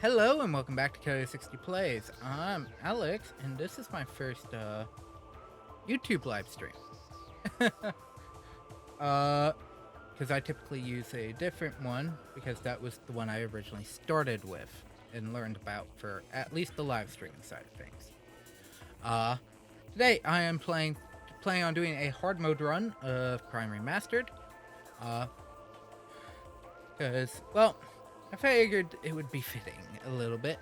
Hello and welcome back to Kelly 60 Plays. I'm Alex, and this is my first YouTube live stream. Because I typically use a different one because that was the one I originally started with and learned about for at least the live streaming side of things. Today I am planning on doing a hard mode run of Prime Remastered. Because, well, I figured it would be fitting a little bit,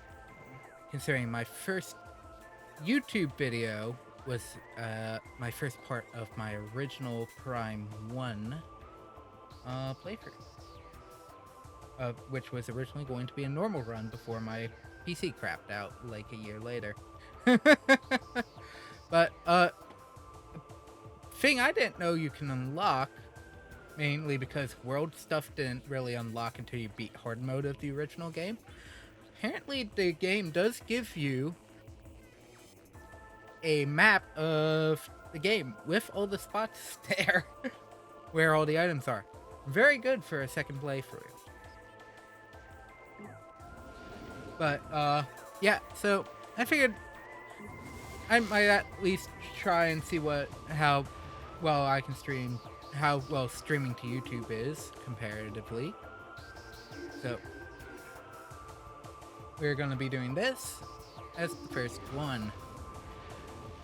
considering my first YouTube video was my first part of my original Prime 1 playthrough, which was originally going to be a normal run before my PC crapped out like a year later. But, thing I didn't know you can unlock, mainly because world stuff didn't really unlock until you beat hard mode of the original game. Apparently, the game does give you a map of the game with all the spots there where all the items are. Very good for a second playthrough. But, yeah, so I figured I might at least try and see how well I can stream, how well streaming to YouTube is comparatively. So we're going to be doing this as the first one.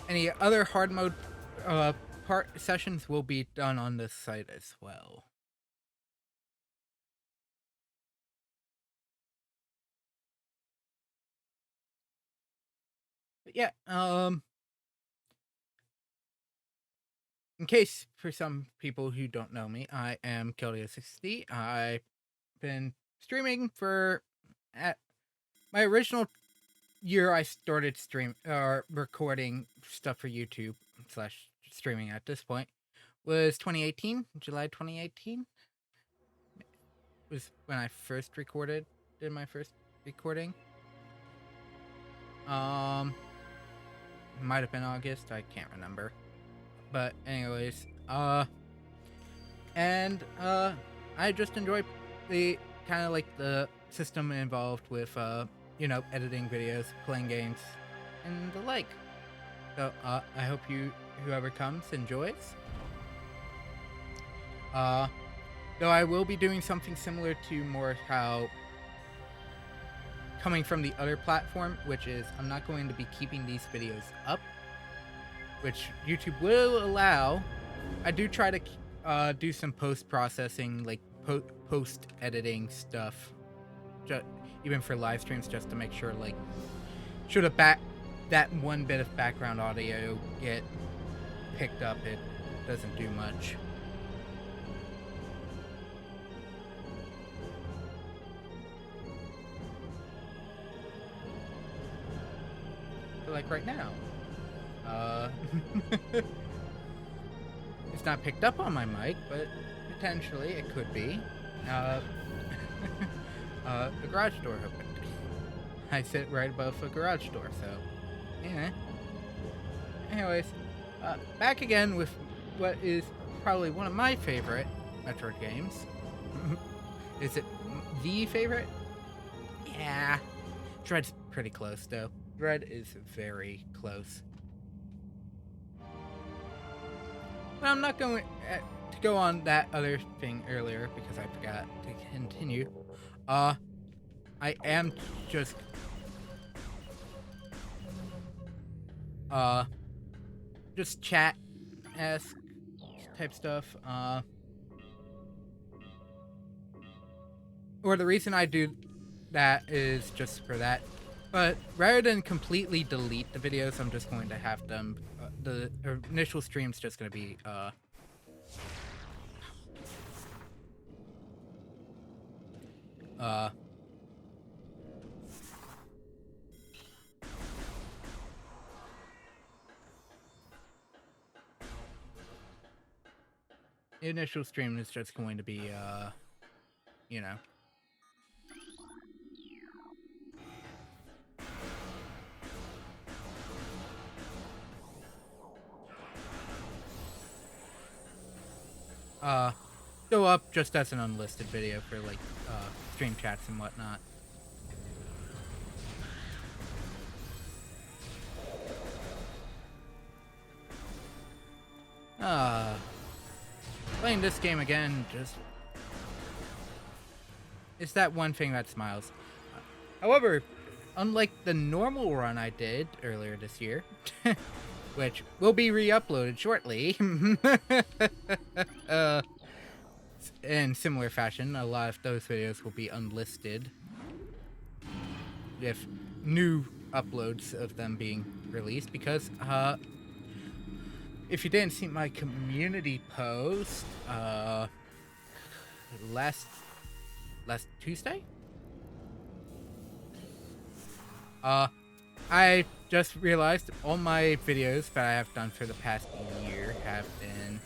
Any other hard mode sessions will be done on this site as well. But yeah, in case for some people who don't know me, I am Keldia60. I've been streaming for my original year I started recording stuff for YouTube / streaming at this point was 2018, July 2018 was when I first did my first recording. Might have been August, I can't remember. But anyways, and I just enjoy the kind of like the system involved with editing videos, playing games, and the like. So I hope whoever comes enjoys. Though I will be doing something similar to more how coming from the other platform, which is I'm not going to be keeping these videos up, which YouTube will allow. I do try to do some post-processing, like post-editing stuff, even for live streams, just to make sure, like, should that one bit of background audio get picked up, it doesn't do much. But like right now, it's not picked up on my mic, but potentially it could be. The garage door opened. I sit right above a garage door, so yeah. Anyways, back again with what is probably one of my favorite Metroid games. Is it the favorite? Yeah. Dread's pretty close, though. Dread is very close. But I'm not going to go on that other thing earlier because I forgot to continue. I am just chat-esque type stuff. Or the reason I do that is just for that. But rather than completely delete the videos, I'm just going to have them. The initial stream's just going to be the initial stream is just going to be you know, go up just as an unlisted video for like stream chats and whatnot. Uh, Playing this game again just is that one thing that smiles. However, unlike the normal run I did earlier this year, which will be re-uploaded shortly, in similar fashion, a lot of those videos will be unlisted with new uploads of them being released because, if you didn't see my community post, last Tuesday, I just realized all my videos that I have done for the past year have been,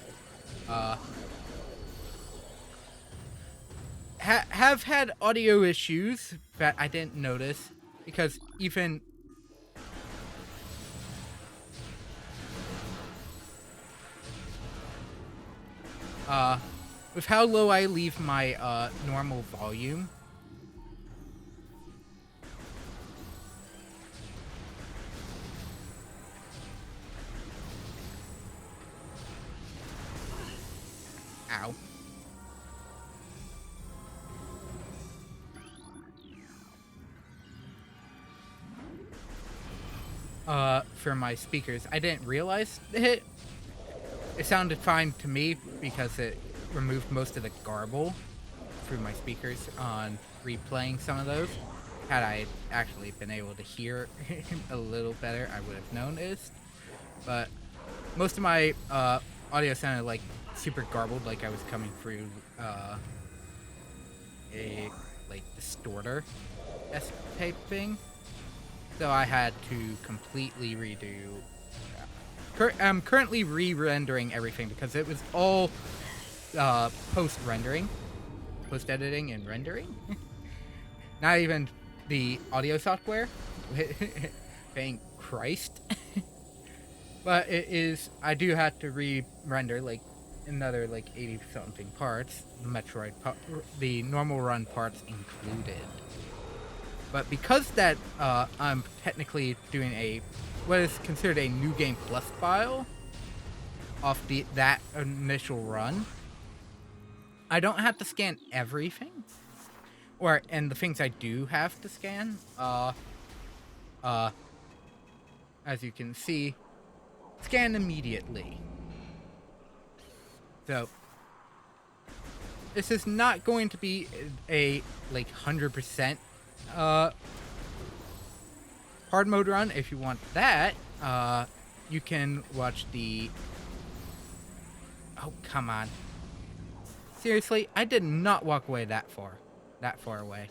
have had audio issues that I didn't notice because even with how low I leave my normal volume, ow. For my speakers, I didn't realize it. It sounded fine to me because it removed most of the garble through my speakers on replaying some of those. Had I actually been able to hear a little better, I would have noticed. But most of my audio sounded like super garbled, like I was coming through a like distorter type thing. So I had to completely redo. I'm currently re-rendering everything because it was all post-rendering, post-editing and rendering. Not even the audio software. Thank Christ. But it is. I do have to re-render like another like 80-something parts. Metroid, the normal run parts included. But because that I'm technically doing what is considered a New Game Plus file off that initial run, I don't have to scan everything. And the things I do have to scan, as you can see, scan immediately. So this is not going to be a like 100% hard mode run. If you want that, you can watch the... Oh, come on. Seriously, I did not walk away that far away.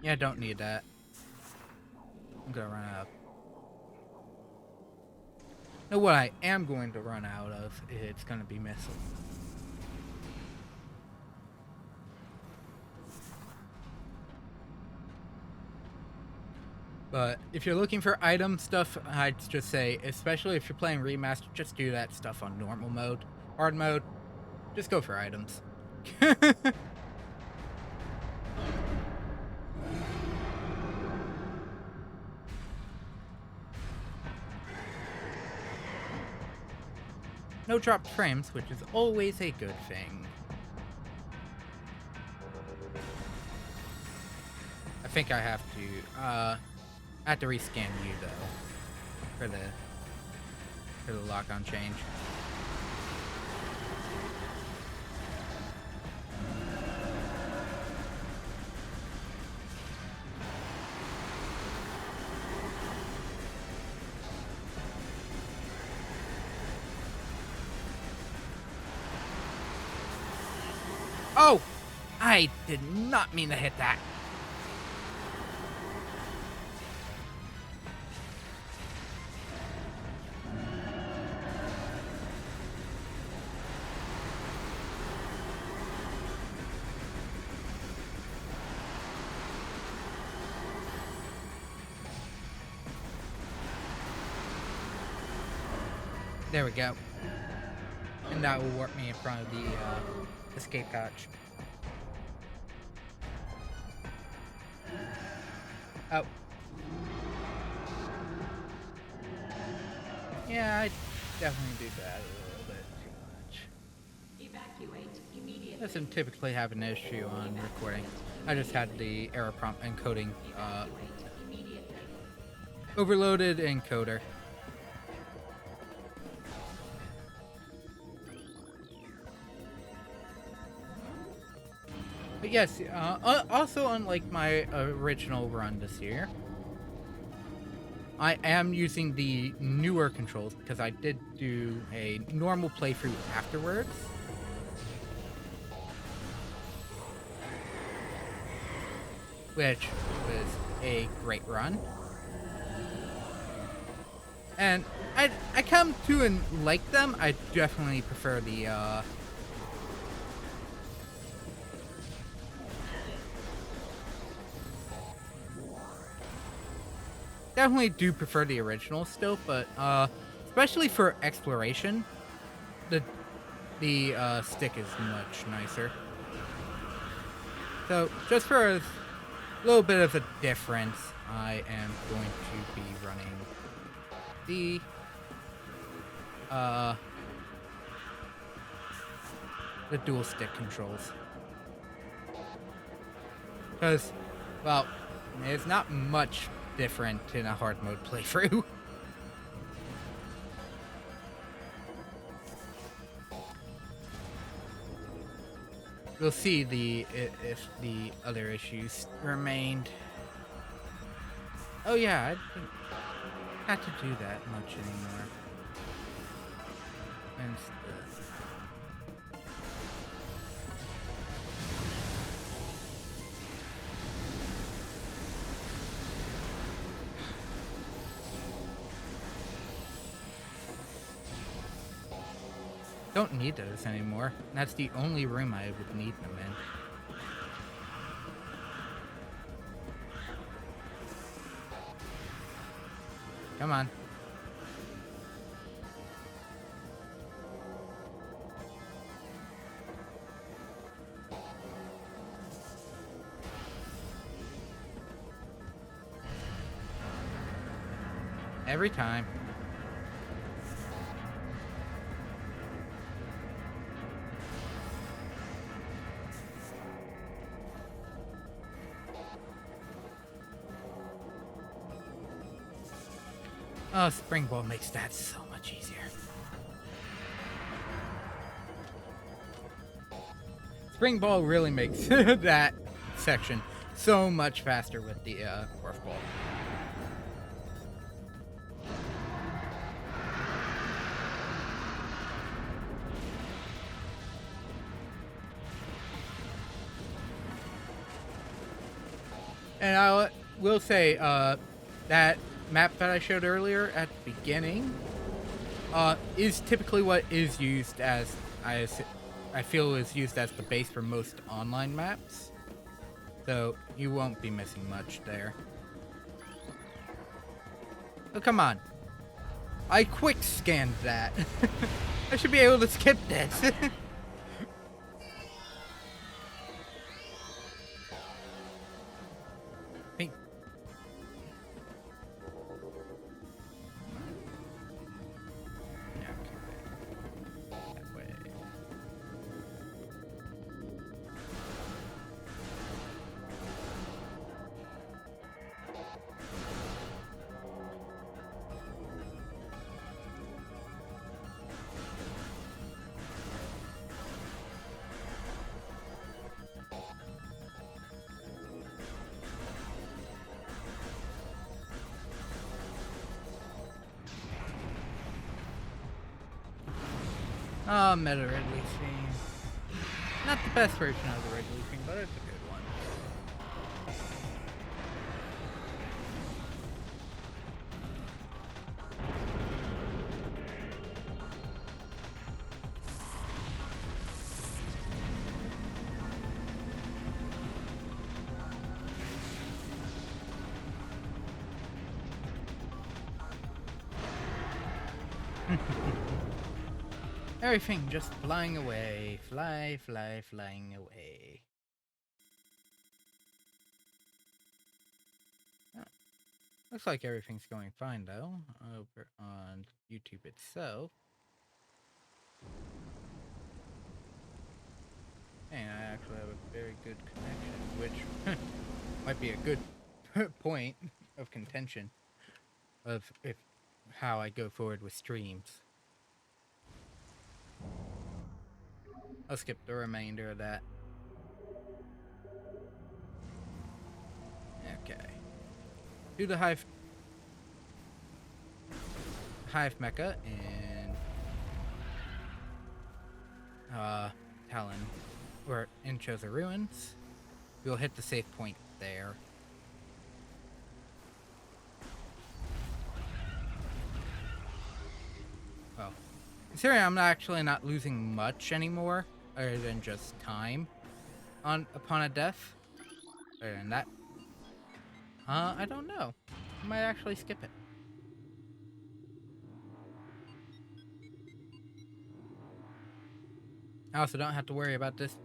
Yeah, I don't need that. I'm gonna run out. Now, what I am going to run out of, it's gonna be missiles. But if you're looking for item stuff, I'd just say, especially if you're playing Remastered, just do that stuff on normal mode. Hard mode, just go for items. No dropped frames, which is always a good thing. I think I have to rescan you though for the lock-on change. Oh! I did not mean to hit that. There we go. and that will warp me in front of the escape hatch. Oh. Yeah, I definitely do that a little bit too much. Evacuate immediately. Doesn't typically have an issue on recording. I just had the error prompt encoding overloaded encoder. But yes, also unlike my original run this year, I am using the newer controls because I did do a normal playthrough afterwards. Which was a great run. And I come to and like them. I definitely prefer the definitely do prefer the original still, but especially for exploration, the stick is much nicer. So just for a little bit of a difference, I am going to be running the dual stick controls. Because, well, it's not much different in a hard mode playthrough. We'll see if the other issues remained. Oh yeah, I didn't have to do that much anymore. And don't need those anymore. That's the only room I would need them in. Come on. Every time. Oh, Spring Ball makes that so much easier. Spring Ball really makes that section so much faster with the Morph Ball. And I will say, that map that I showed earlier at the beginning is typically what is used as, I feel is used as the base for most online maps. So you won't be missing much there. Oh, come on. I quick scanned that. I should be able to skip this. Hey. That way. Oh, Meta Ridley scene. Not the best version of the Ridley scene, but it's a good one. Everything just flying away. Flying away. Oh, looks like everything's going fine, though, over on YouTube itself. And I actually have a very good connection, which might be a good point of contention of how I go forward with streams. I'll skip the remainder of that. Okay. Do the Hive Mecha and Talon, or in Chosen Ruins. We'll hit the safe point there. Well, considering I'm actually not losing much anymore, other than just time upon a death. Other than that, I don't know. I might actually skip it. I also don't have to worry about this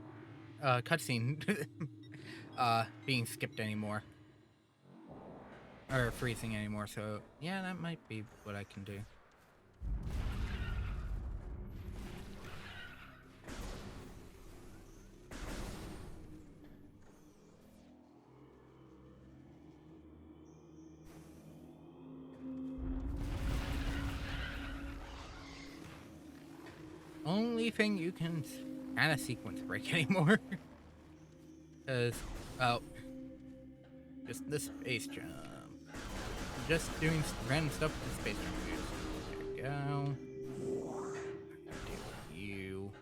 cutscene being skipped anymore. Or freezing anymore, so yeah, that might be what I can do. Only thing you can kind of sequence break anymore. Because, well, just the space jump. Just doing random stuff with the space jump. There we go. Deal with you.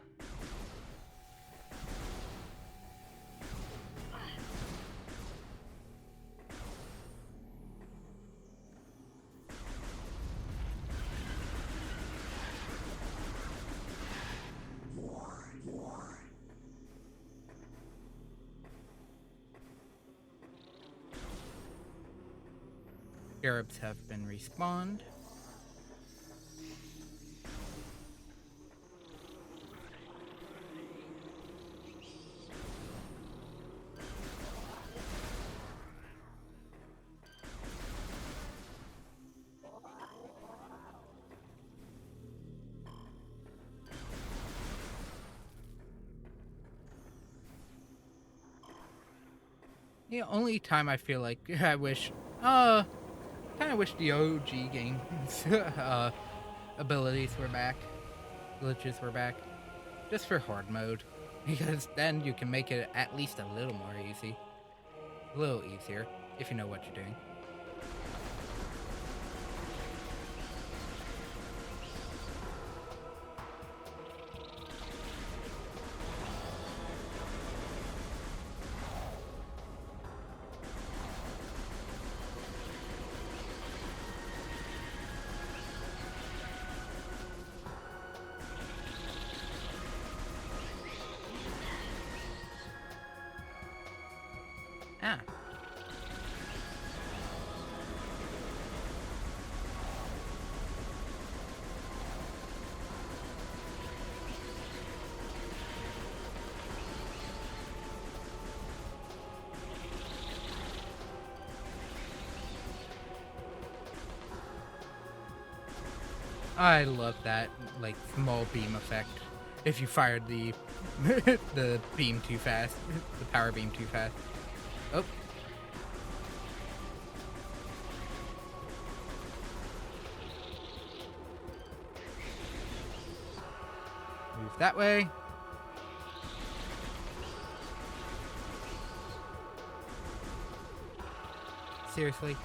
Scarabs have been respawned. The only time I feel like I wish, kind of wish the OG games abilities were back, glitches were back, just for hard mode, because then you can make it at least a little more easy, a little easier, if you know what you're doing. Ah. I love that, like, small beam effect. If you fired the the beam too fast, the power beam too fast. Oh. Move that way. Seriously?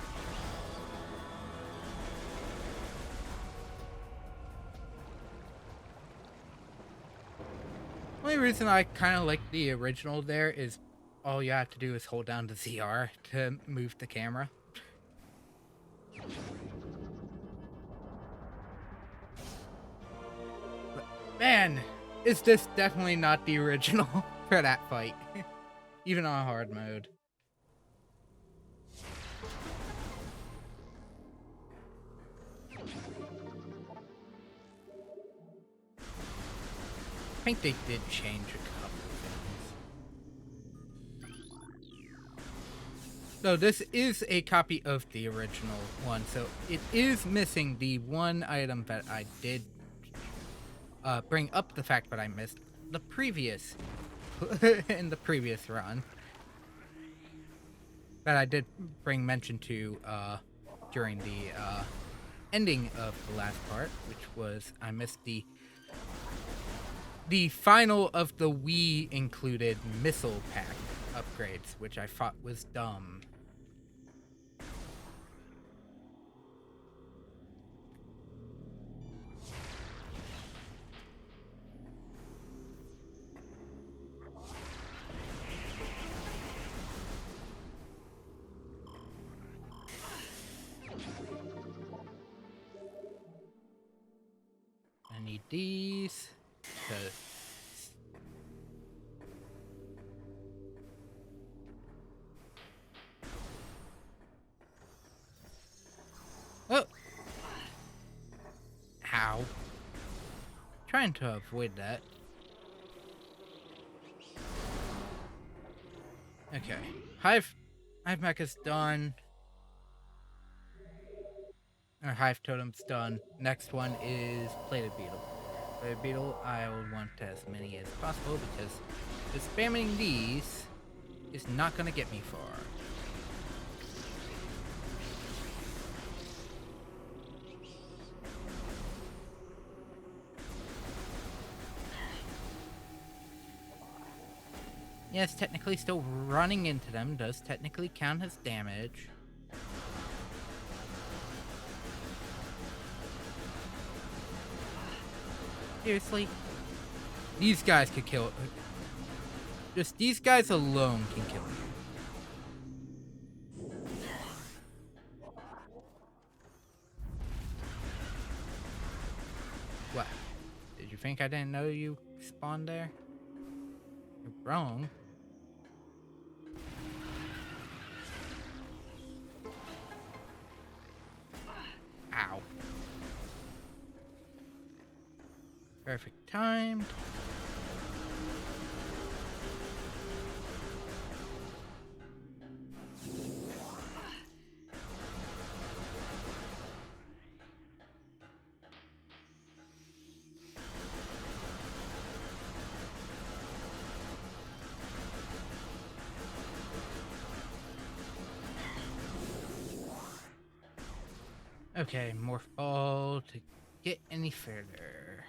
Only reason I kind of like the original there is all you have to do is hold down the ZR to move the camera. But man, is this definitely not the original for that fight, even on hard mode. think they did change a couple things. So this is a copy of the original one, so it is missing the one item that I did bring up the fact that I missed the previous in the previous run. That I did bring mention to during the ending of the last part, which was I missed the final of the Wii included missile pack upgrades, which I thought was dumb. I need these. Oh! Ow. Trying to avoid that. Okay. Hive Mecha's done. Our Hive Totem's done. Next one is Plated Beetle. Plated Beetle, I will want as many as possible because just spamming these is not going to get me far. Yes, technically still running into them does technically count as damage. Seriously? These guys could kill... Just these guys alone can kill you. What? Did you think I didn't know you spawned there? You're wrong. Ow. Perfect timed. Okay, Morph Ball to get any further.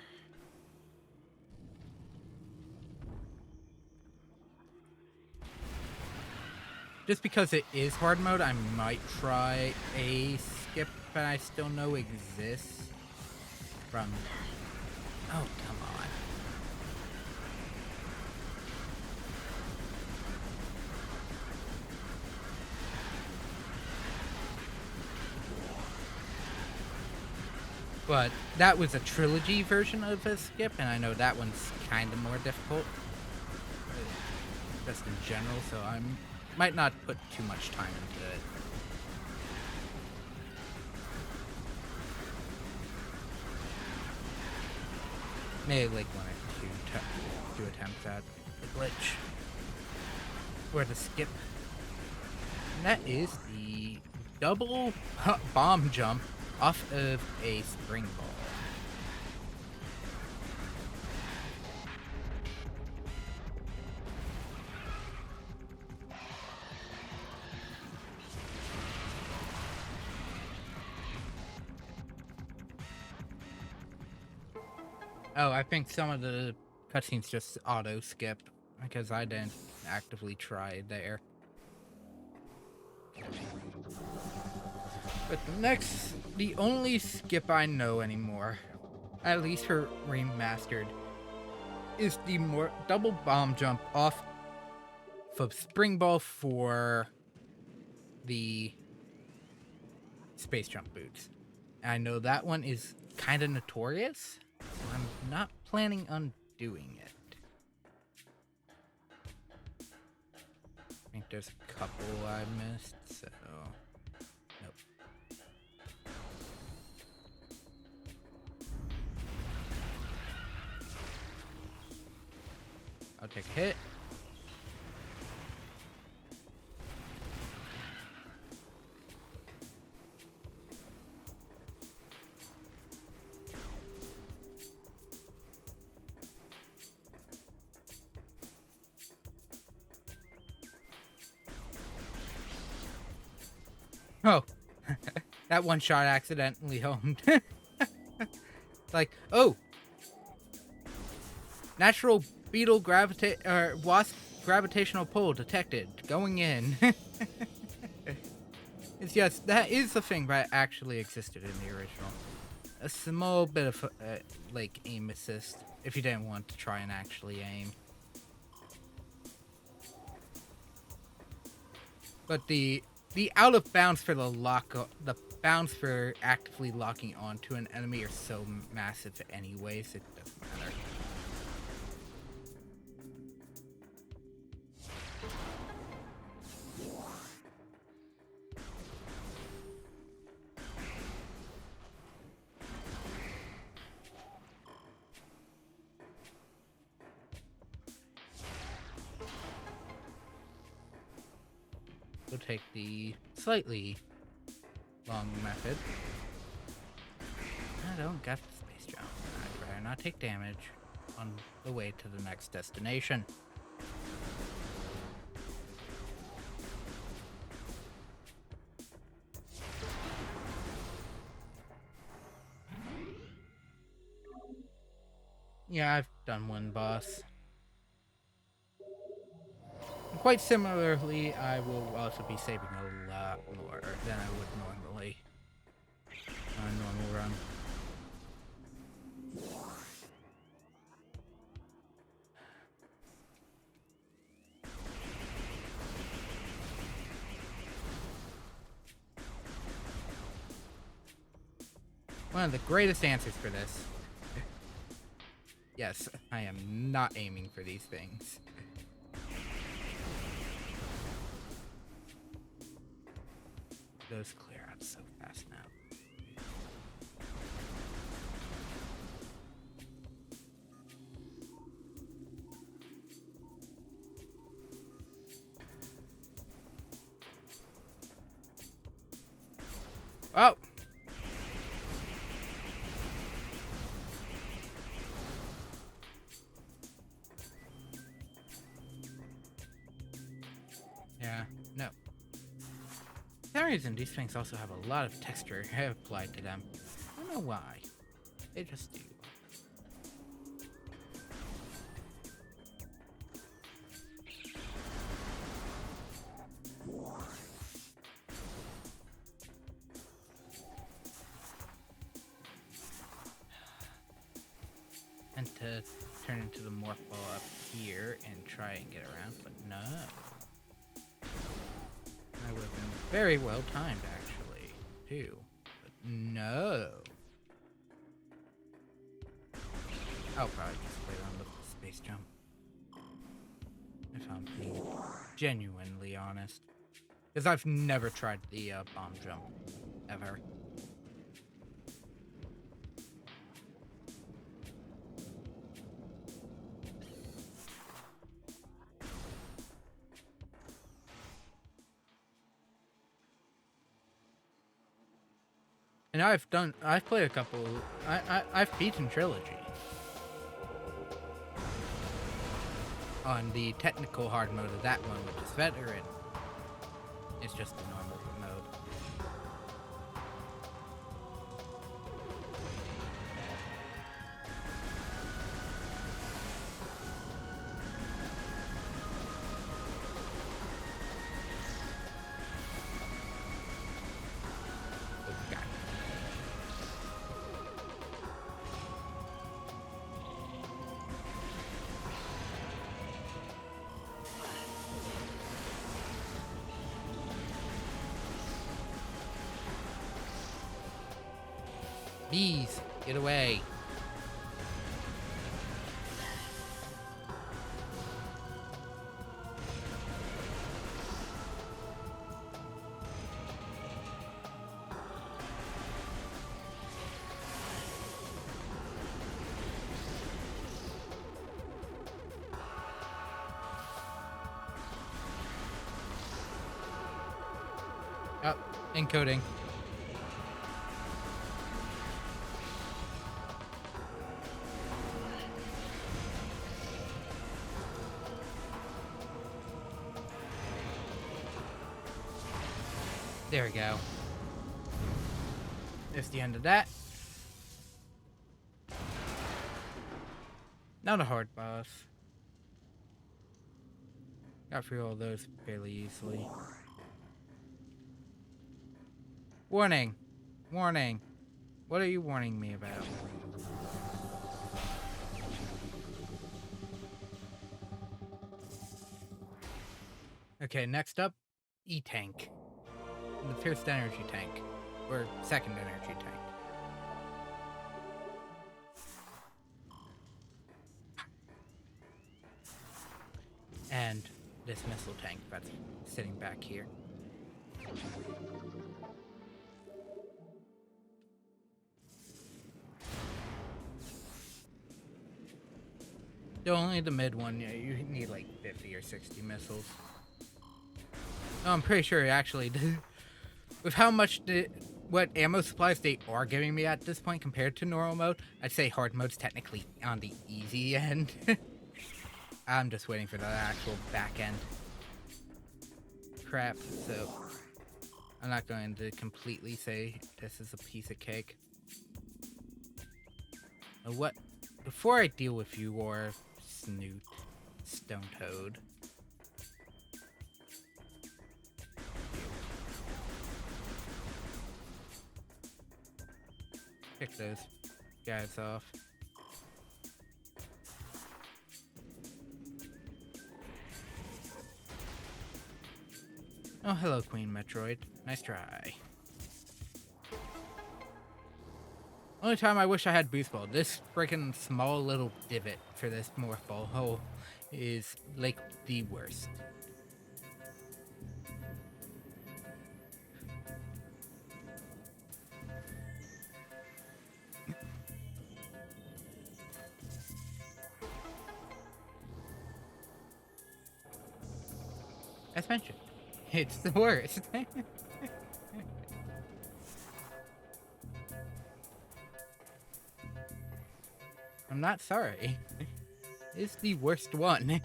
Just because it is hard mode, I might try a skip that I still know exists from... Oh, come on. But that was a trilogy version of a skip, and I know that one's kind of more difficult. Just in general, so I might not put too much time into it. Maybe like one or two attempts at the glitch. Or the skip. And that is the double bomb jump off of a spring ball. Oh, I think some of the cutscenes just auto skip because I didn't actively try there. But the only skip I know anymore, at least for Remastered, is the double bomb jump off of Spring Ball for the space jump boots. And I know that one is kind of notorious, so I'm not planning on doing it. I think there's a couple I missed, so... Nope. I'll take a hit. Oh, that one shot accidentally homed. Like, oh, natural beetle wasp gravitational pull detected. Going in. It's yes, that is the thing that actually existed in the original. A small bit of like aim assist if you didn't want to try and actually aim. But the out of bounds for the bounds for actively locking onto an enemy are so massive anyways, it doesn't matter. We'll take the slightly long method. I don't get the space jump. I'd rather not take damage on the way to the next destination. Yeah, I've done one boss. Quite similarly, I will also be saving a lot more than I would normally on a normal run. One of the greatest answers for this. Yes, I am not aiming for these things. Those clear out so fast now. Oh! Yeah, no. For some reason, these things also have a lot of texture applied to them. I don't know why. They just do. And to turn into the morph ball up here and try and get around, but no. I would have been very well timed, actually, too. But no. I'll probably just play around with the space jump. If I'm being genuinely honest. Because I've never tried the bomb jump, ever. And I've played a couple, I've beaten Trilogy. On the technical hard mode of that one, which is Veteran. It's just the normal mode. Bees, get away. Oh, encoding. There we go. That's the end of that. Not a hard boss. Got through all those fairly easily. Warning! Warning! What are you warning me about? Okay, next up, E-Tank. The first energy tank. Or second energy tank. And this missile tank that's sitting back here. Only the mid one, yeah, you need like 50 or 60 missiles. Oh, I'm pretty sure actually, with how much what ammo supplies they are giving me at this point compared to normal mode, I'd say hard mode's technically on the easy end. I'm just waiting for the actual back end crap, so I'm not going to completely say this is a piece of cake. What? Before I deal with you, or Snoot, Stone Toad. Pick those guys off. Oh, hello, Queen Metroid. Nice try. Only time I wish I had Boost Ball. This freaking small little divot for this Morph Ball hole is like the worst. As mentioned, it's the worst. I'm not sorry. It's the worst one.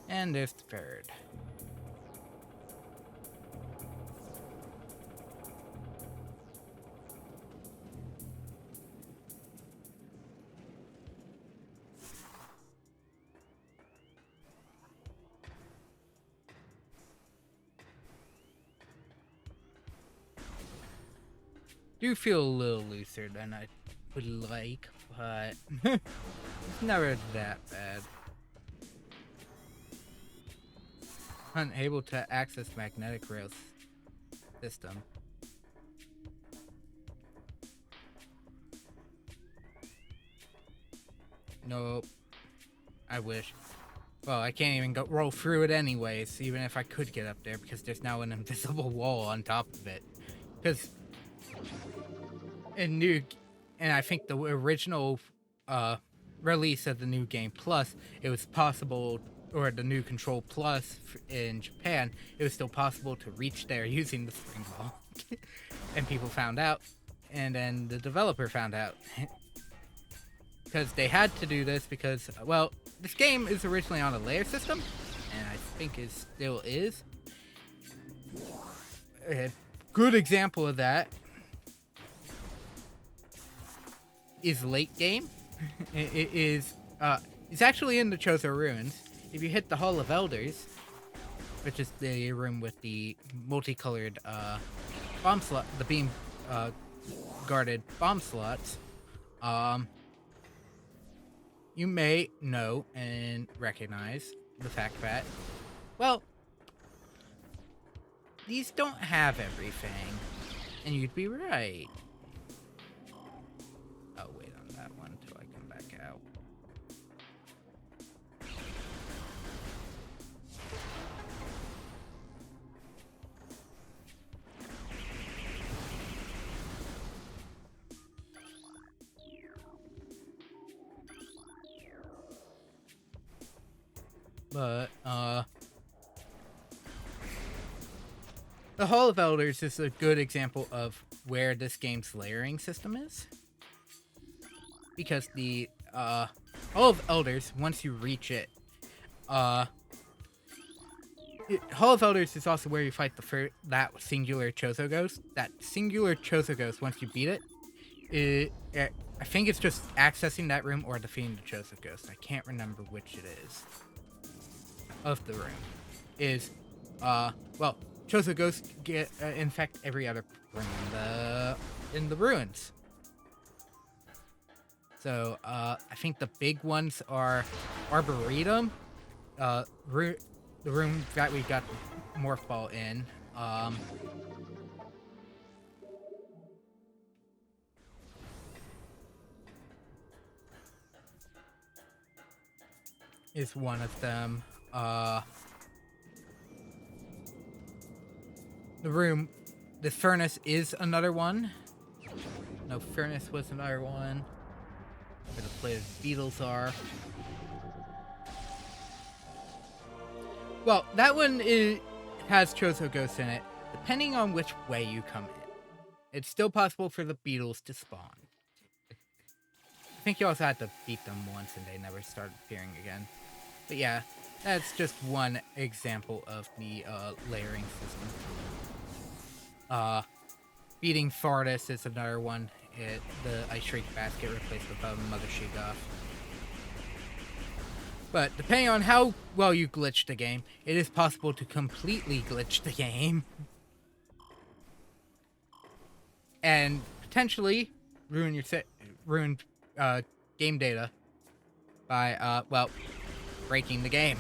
And there's the third. Do feel a little looser than I would like, but it's never that bad. Unable to access magnetic rail system. Nope. I wish. Well, I can't even roll through it anyways, even if I could get up there, because there's now an invisible wall on top of it. Because and I think the original release of the New Game Plus, it was possible, or the new Control Plus in Japan, it was still possible to reach there using the spring ball. And people found out, and then the developer found out. Because they had to do this because, well, this game is originally on a layer system, and I think it still is. A good example of that is late game. It's actually in the Chozo Ruins. If you hit the Hall of Elders, which is the room with the multicolored bomb slot, the beam guarded bomb slots, you may know and recognize the fact that, well, these don't have everything, and you'd be right. I'll wait on that one until I come back out. But the Hall of Elders is a good example of where this game's layering system is, because the Hall of Elders, once you reach it, Hall of Elders is also where you fight that singular Chozo Ghost. That singular Chozo Ghost, once you beat it, I think it's just accessing that room or defeating the Chozo Ghost. I can't remember which it is. Of the room is, well, Chozo Ghosts get infect every other room in the ruins. So I think the big ones are Arboretum, the room that we got the Morph Ball in. Is one of them. The furnace is another one. No, furnace was another one. Where the plated beetles are. Well, that one has Chozo Ghosts in it, depending on which way you come in. It's still possible for the beetles to spawn. I think you also had to beat them once and they never started appearing again. But yeah, that's just one example of the layering system. Beating Fardus is another one. The Ice Shriek Basket replaced with Mother Shigoth. But depending on how well you glitch the game, it is possible to completely glitch the game. And potentially ruin game data by, well, breaking the game.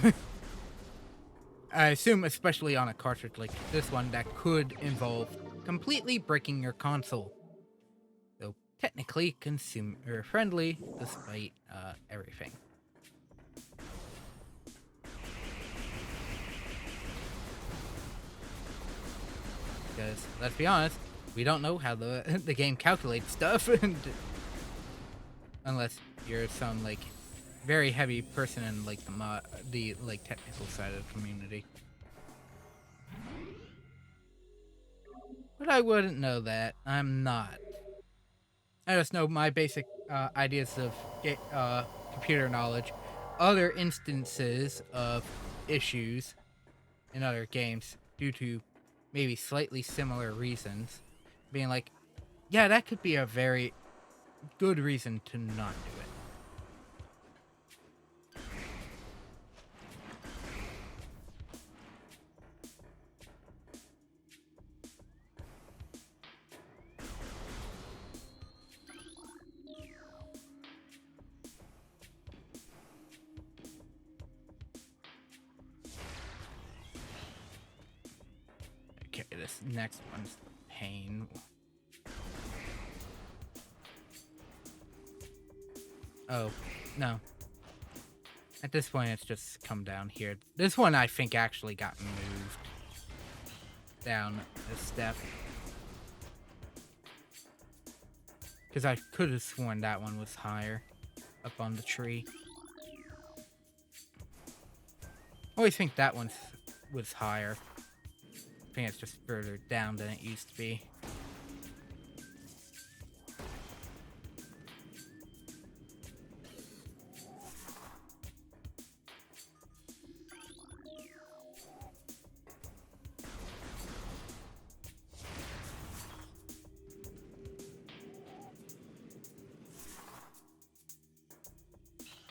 I assume, especially on a cartridge like this one, that could involve completely breaking your console. Though technically consumer friendly, despite everything. Because let's be honest, we don't know how the game calculates stuff, unless you're some like very heavy person in like the like technical side of the community. But I wouldn't know that. I'm not. I just know my basic ideas of computer knowledge. Other instances of issues in other games due to maybe slightly similar reasons, being like, yeah, that could be a very good reason to not do it. Okay, this next one's pain. Oh, no. At this point, it's just come down here. This one, I think, actually got moved down a step. Because I could have sworn that one was higher up on the tree. I always think that one was higher. I think it's just further down than it used to be.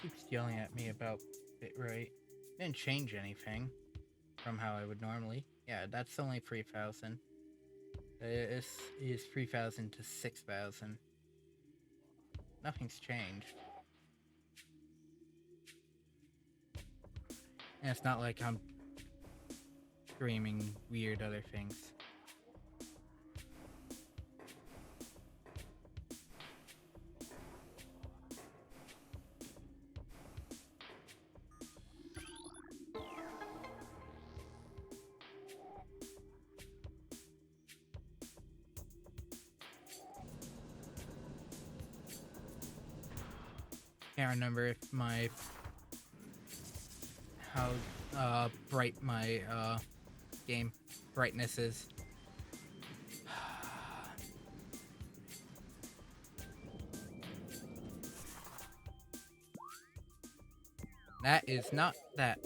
Keeps yelling at me about bitrate. Didn't change anything from how I would normally. Yeah, that's only 3,000. This is 3,000 to 6,000. Nothing's changed. And it's not like I'm screaming weird other things. Can't remember if my how bright my game brightness is. That is not that.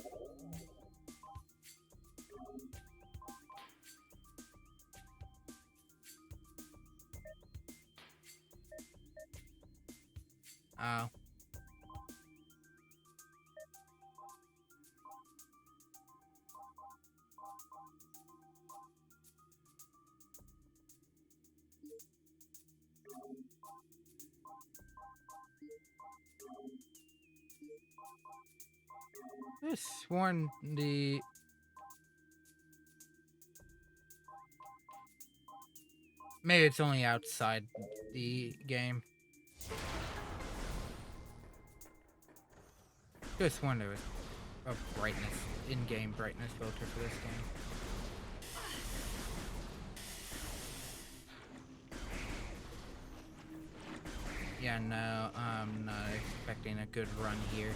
Oh. I have sworn the... Maybe it's only outside the game. I have sworn there was a brightness, in-game brightness filter for this game. Yeah, no, I'm not expecting a good run here.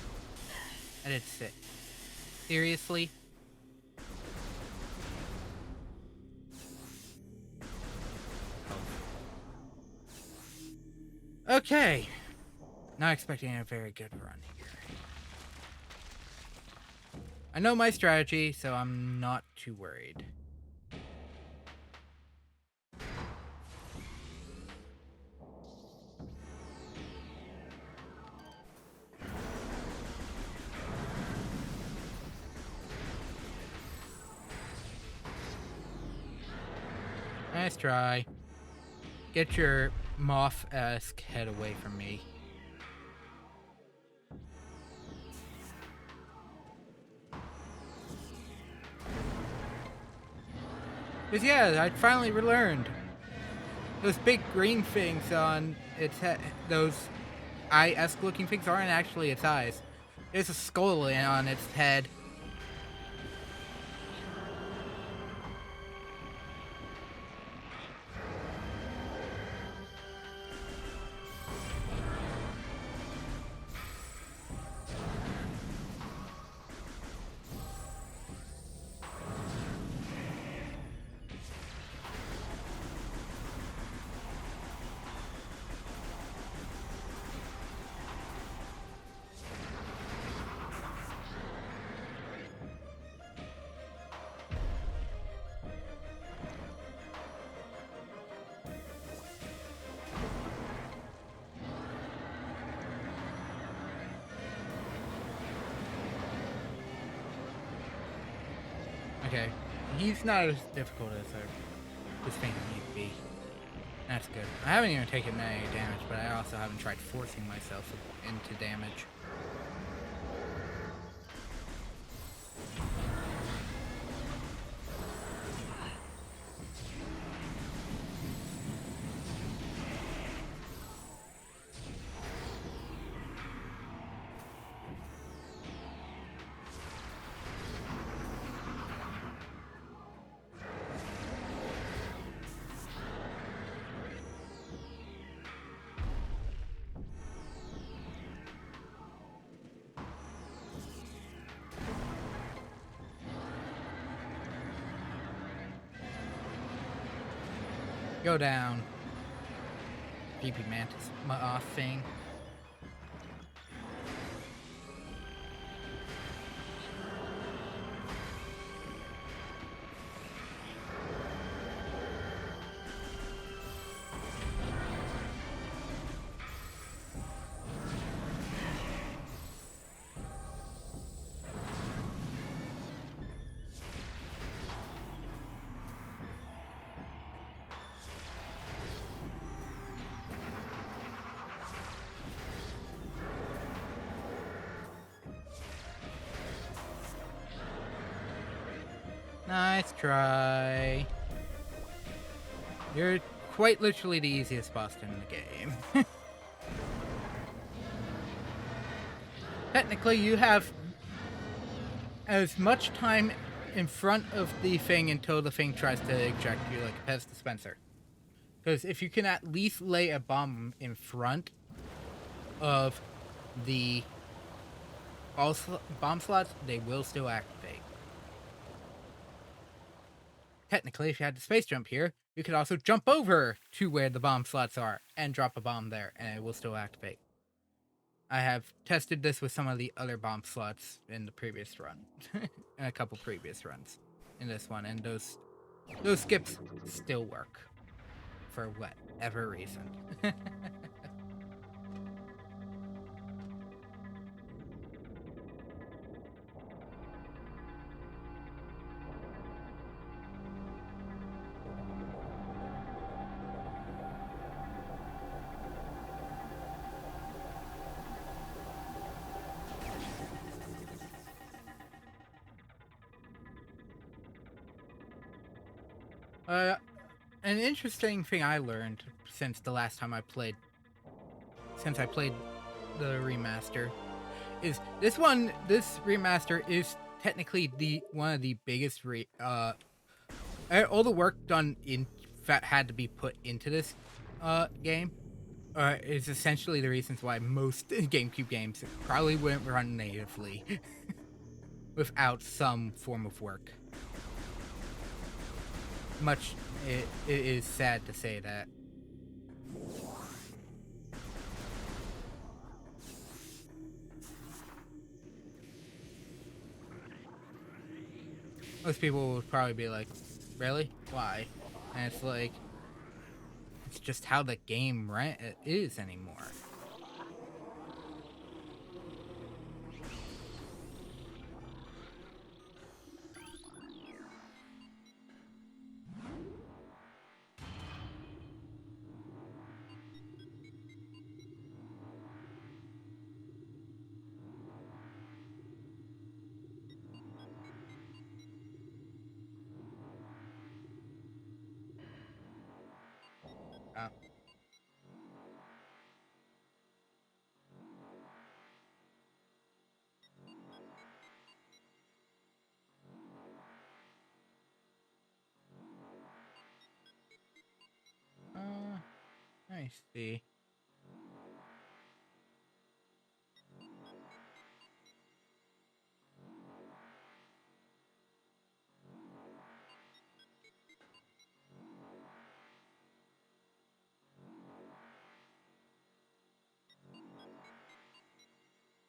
I did sit. Seriously? Okay. Not expecting a very good run here. I know my strategy, so I'm not too worried. Nice try. Get your moth-esque head away from me. Because yeah, I finally relearned. Those big green things on its head, those eye-esque looking things aren't actually its eyes. There's a skull on its head. Okay, he's not as difficult as I was thinking he'd be. That's good. I haven't even taken any damage, but I also haven't tried forcing myself into damage. Go down. Creepy mantis thing. Nice try. You're quite literally the easiest boss in the game. Technically, you have as much time in front of the thing until the thing tries to eject you like a Pez dispenser. Because if you can at least lay a bomb in front of the all bomb slots, they will still activate. Technically, if you had the space jump here, you could also jump over to where the bomb slots are and drop a bomb there, and it will still activate. I have tested this with some of the other bomb slots in the previous run, and a couple previous runs in this one, and those skips still work for whatever reason. An interesting thing I learned since the last time I played the remaster is this remaster is technically one of the biggest all the work done had to be put into this game is essentially the reasons why most GameCube games probably wouldn't run natively without some form of work. It is sad to say that. Most people would probably be like, really? Why? And it's like, it's just how the game is anymore. I see.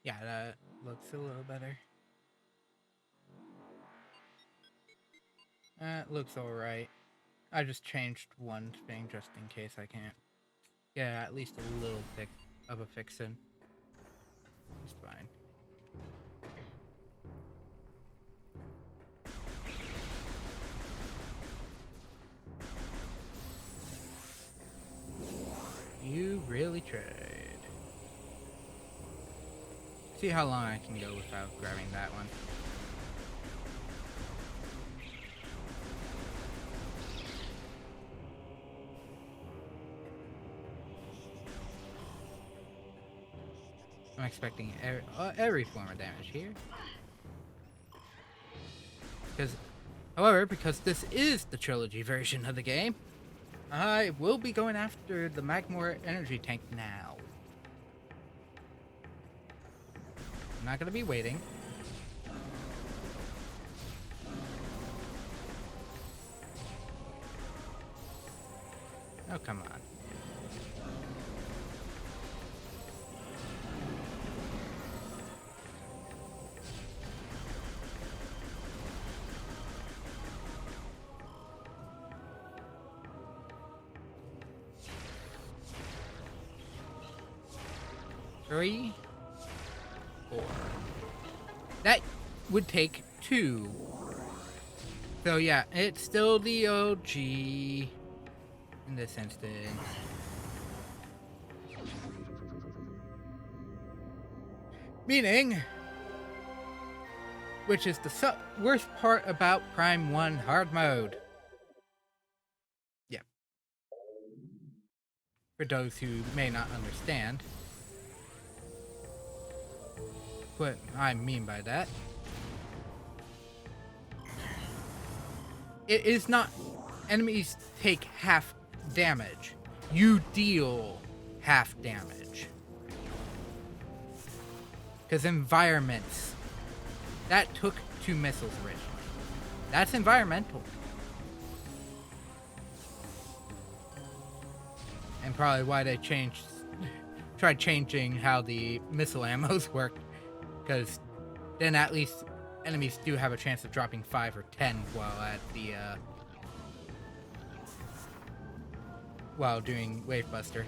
Yeah, that looks a little better. That looks alright. I just changed one thing just in case I can't get at least a little bit of a fix in. It's fine. You really tried. See how long I can go without grabbing that one. I'm expecting every form of damage here. However, because this is the trilogy version of the game, I will be going after the Magmor energy tank now. I'm not going to be waiting. Oh, come on. Three, 4. That would take 2. So yeah, it's still the OG in this instance. Meaning, which is the worst part about Prime 1 hard mode. Yeah. For those who may not understand what I mean by that. It is not enemies take half damage. You deal half damage. Because environments. That took 2 missiles originally. That's environmental. And probably why they tried changing how the missile ammos work. Because then at least enemies do have a chance of dropping 5 or 10 while doing Wave Buster.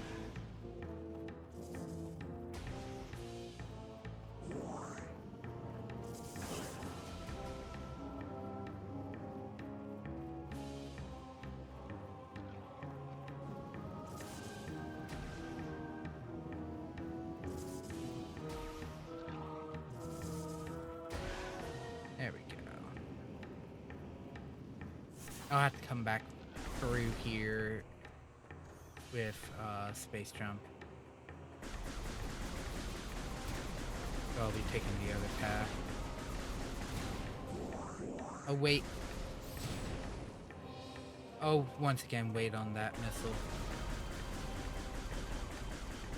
There we go. I'll have to come back through here with space jump. So I'll be taking the other path. Oh wait. Oh, once again, wait on that missile.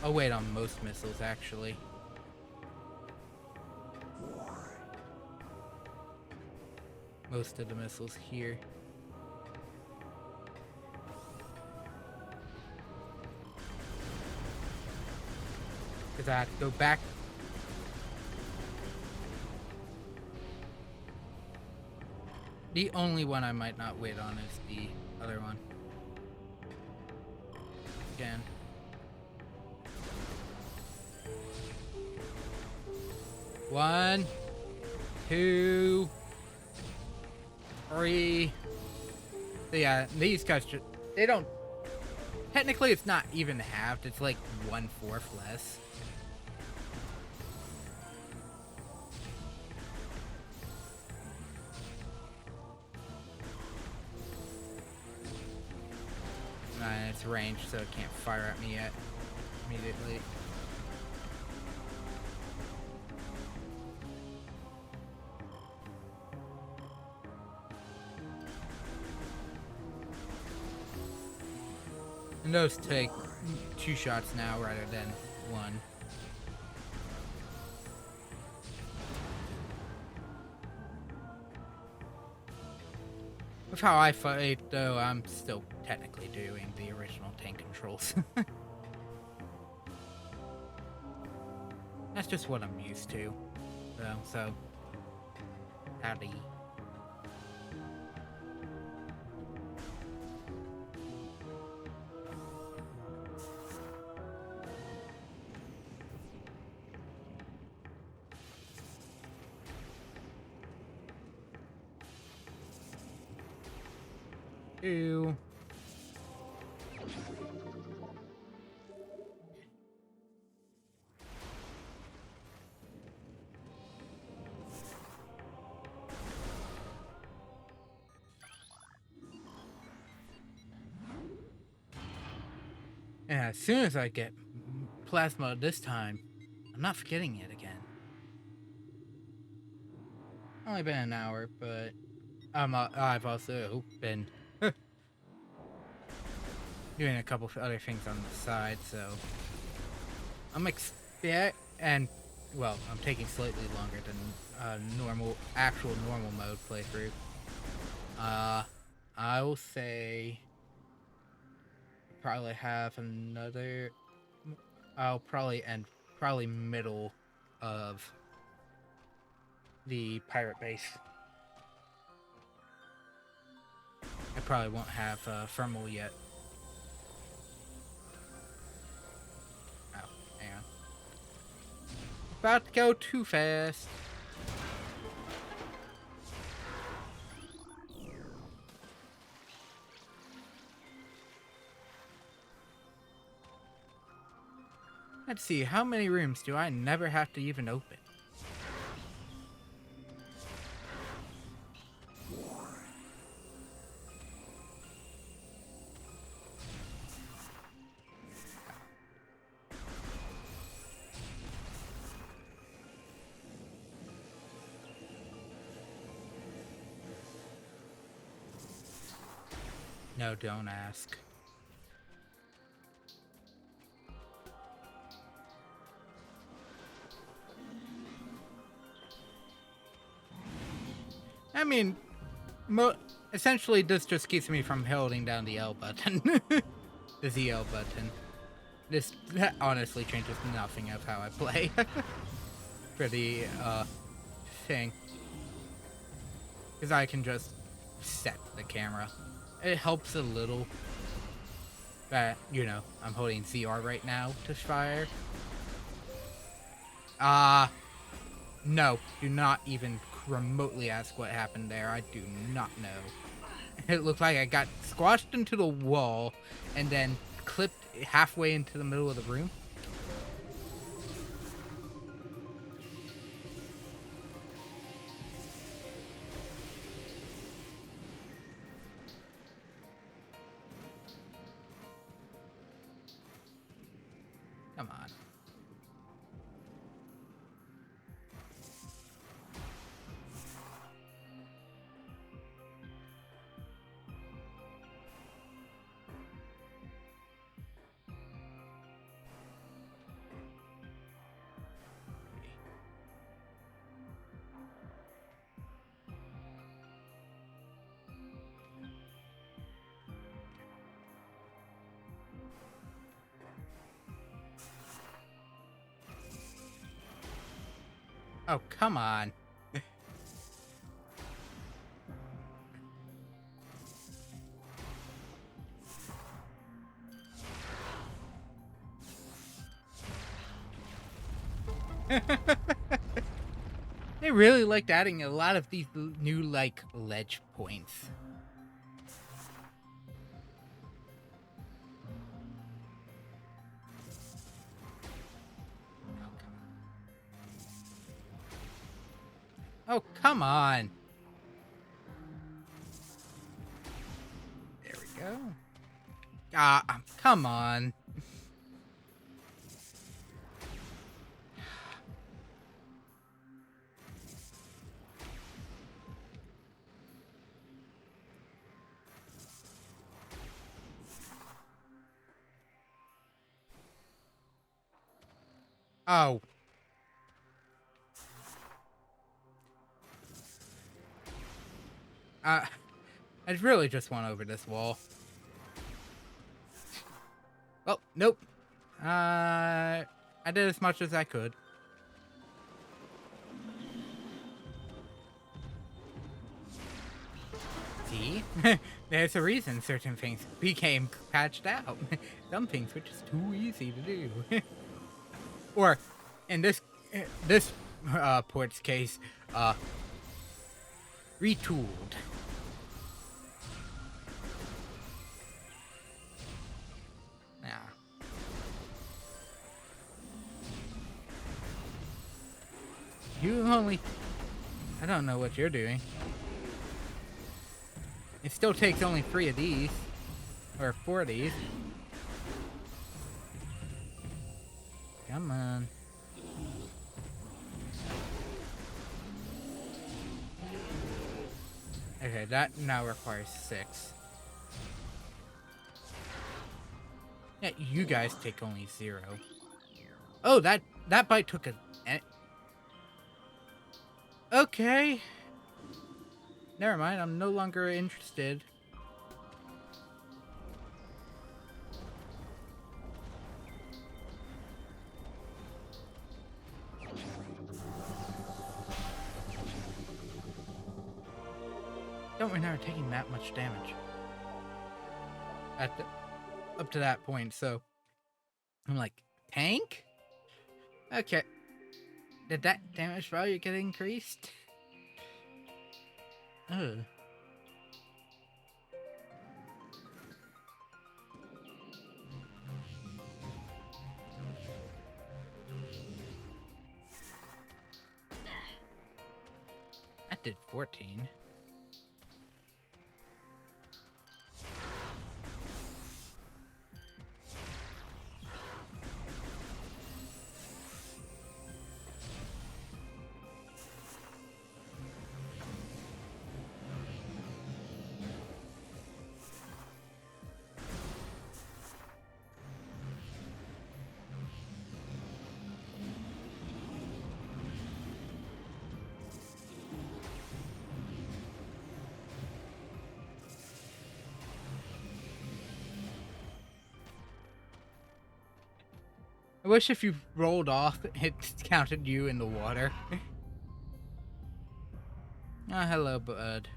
I'll wait on most missiles, actually. Most of the missiles here. Because I have to go back. The only one I might not wait on is the other one. Again. One, 2, 3. So yeah, these guys just, they don't, technically it's not even halved, it's like 1/4 less. And it's ranged, so it can't fire at me yet immediately. And those take 2 shots now rather than 1. With how I fight, though, I'm still technically doing the original tank controls. That's just what I'm used to. So howdy. Ew. And as soon as I get plasma this time, I'm not forgetting it again. Only been an hour, but I've also been doing a couple of other things on the side, so I'm and well, I'm taking slightly longer than actual normal mode playthrough. I will say probably have another. I'll probably end middle of the pirate base. I probably won't have thermal yet. Oh, hang on. About to go too fast. Let's see, how many rooms do I never have to even open? No, don't ask. I mean, essentially, this just keeps me from holding down the L button. The ZL button. That honestly changes nothing of how I play. For the, thing. Because I can just set the camera. It helps a little that, you know, I'm holding ZR right now to fire. No. Do not even remotely ask what happened there. I do not know. It looked like I got squashed into the wall and then clipped halfway into the middle of the room. Come on. Oh, come on. They really liked adding a lot of these new, like, ledge points. Oh, come on. There we go. Come on. Oh. I really just went over this wall. Oh, nope. I did as much as I could. See? There's a reason certain things became patched out. Some things were just too easy to do. Or, in this port's case, retooled. Yeah. You only... I don't know what you're doing. It still takes only 3 of these. Or 4 of these. Come on. Okay, that now requires 6. Yeah, you guys take only 0. Oh, that bite took a... Okay. Never mind, I'm no longer interested. Don't remember taking that much damage. Up to that point, so... I'm like, tank? Okay. Did that damage value get increased? Oh. That did 14. I wish if you rolled off, it counted you in the water. Ah, hello, bud.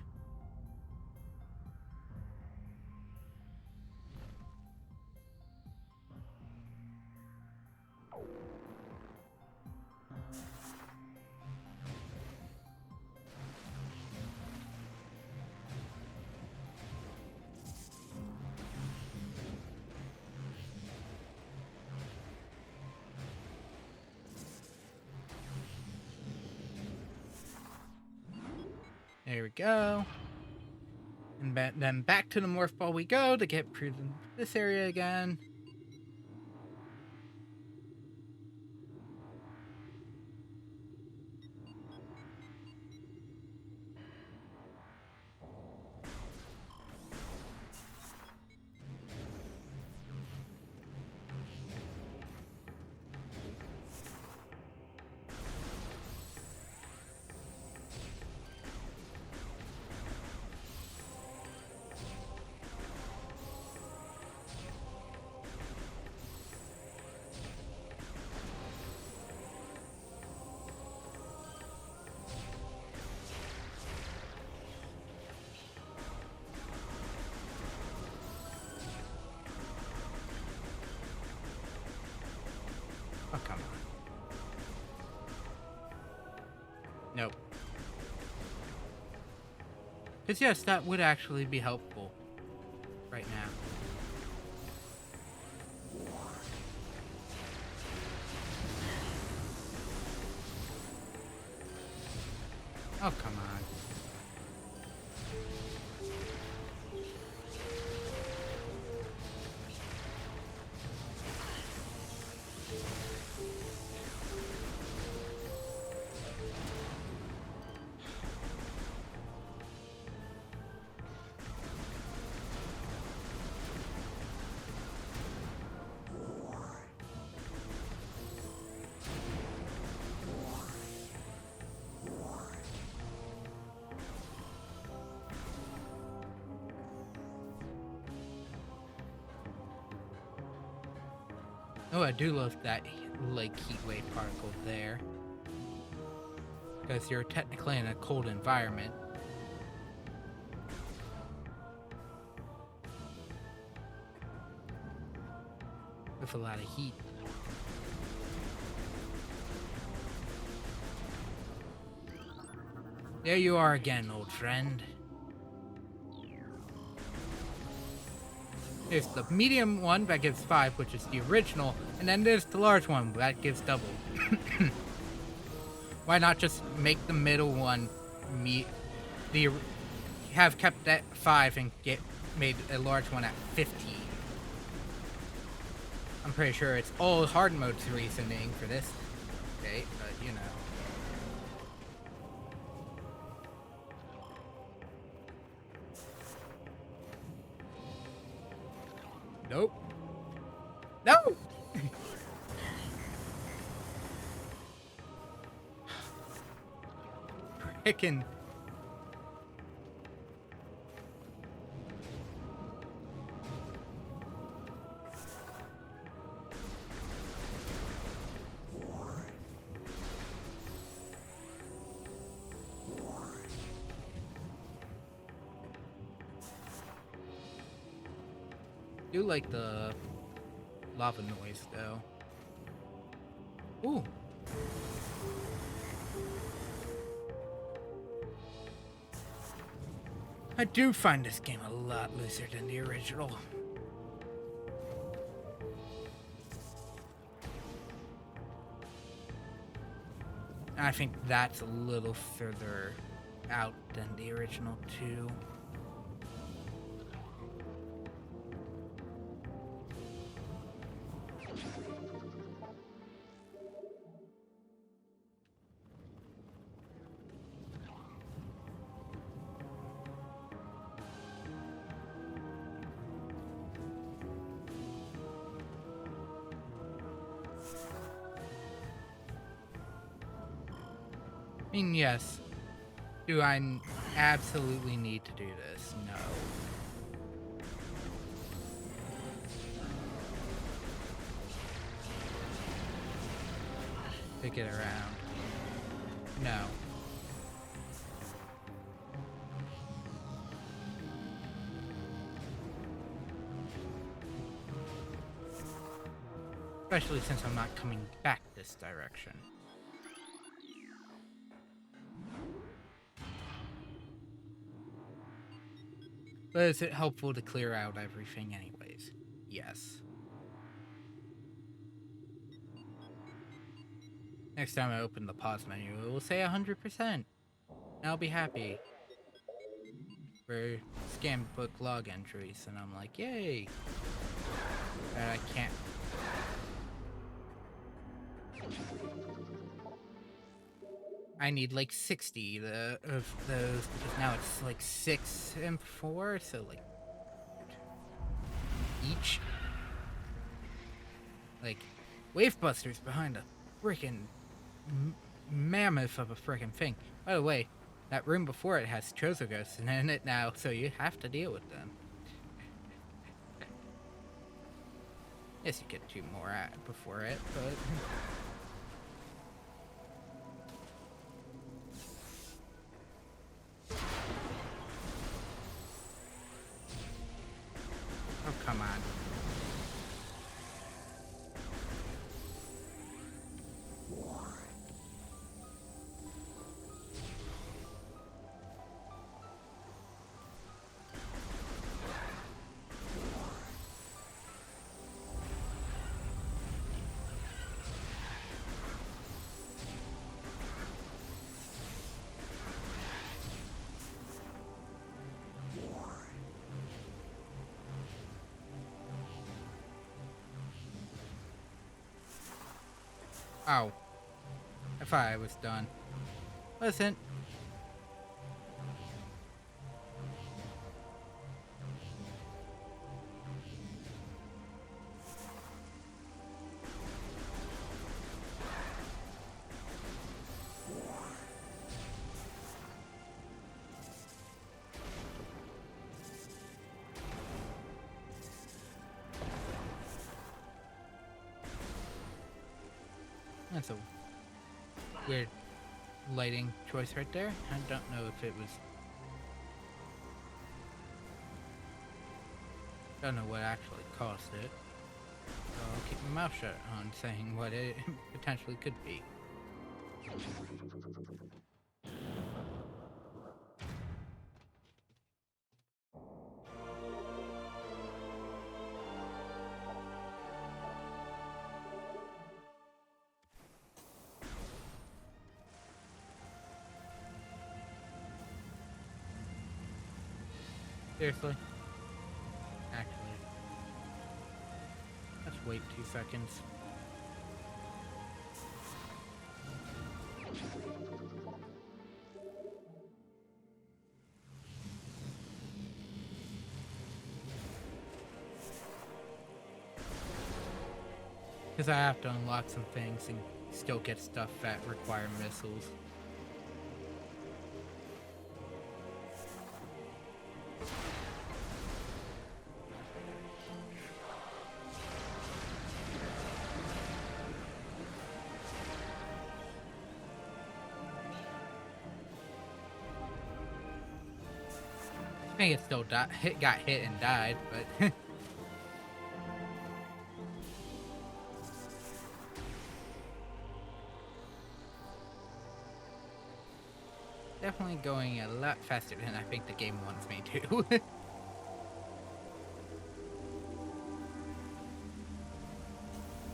There we go. And then back to the morph ball we go to get through this area again. Oh, come on. Nope. Because yes, that would actually be helpful right now. Oh, come on. Oh, I do love that, like, heat wave particle there. Because you're technically in a cold environment. With a lot of heat. There you are again, old friend. There's the medium one that gives 5, which is the original, and then there's the large one that gives double. Why not just make the middle one have kept that 5 and made a large one at 15? I'm pretty sure it's all hard mode's reasoning for this date, but you know. Nope. No! Frickin'. Do like the lava noise though. Ooh. I do find this game a lot looser than the original. I think that's a little further out than the original too. I mean, yes. Do I absolutely need to do this? No. to get around. No. Especially since I'm not coming back this direction. But is it helpful to clear out everything anyways? Yes. Next time I open the pause menu, it will say 100%. And I'll be happy. For scan book log entries, and I'm like, yay! But I can't. I need like 60 of those, because now it's like 6 and 4, so like each. Like, Wavebuster's behind a freaking mammoth of a freaking thing. By the way, that room before it has Chozo ghosts in it now, so you have to deal with them. Yes, you get 2 more before it, but... Oh, come on. Oh. I thought I was done. Listen. That's a weird lighting choice right there. I don't know if it was... Don't know what actually caused it. So I'll keep my mouth shut on saying what it potentially could be. Seriously? Actually. Let's wait 2 seconds. Because I have to unlock some things and still get stuff that require missiles. I think it still got hit and died, but... Definitely going a lot faster than I think the game wants me to.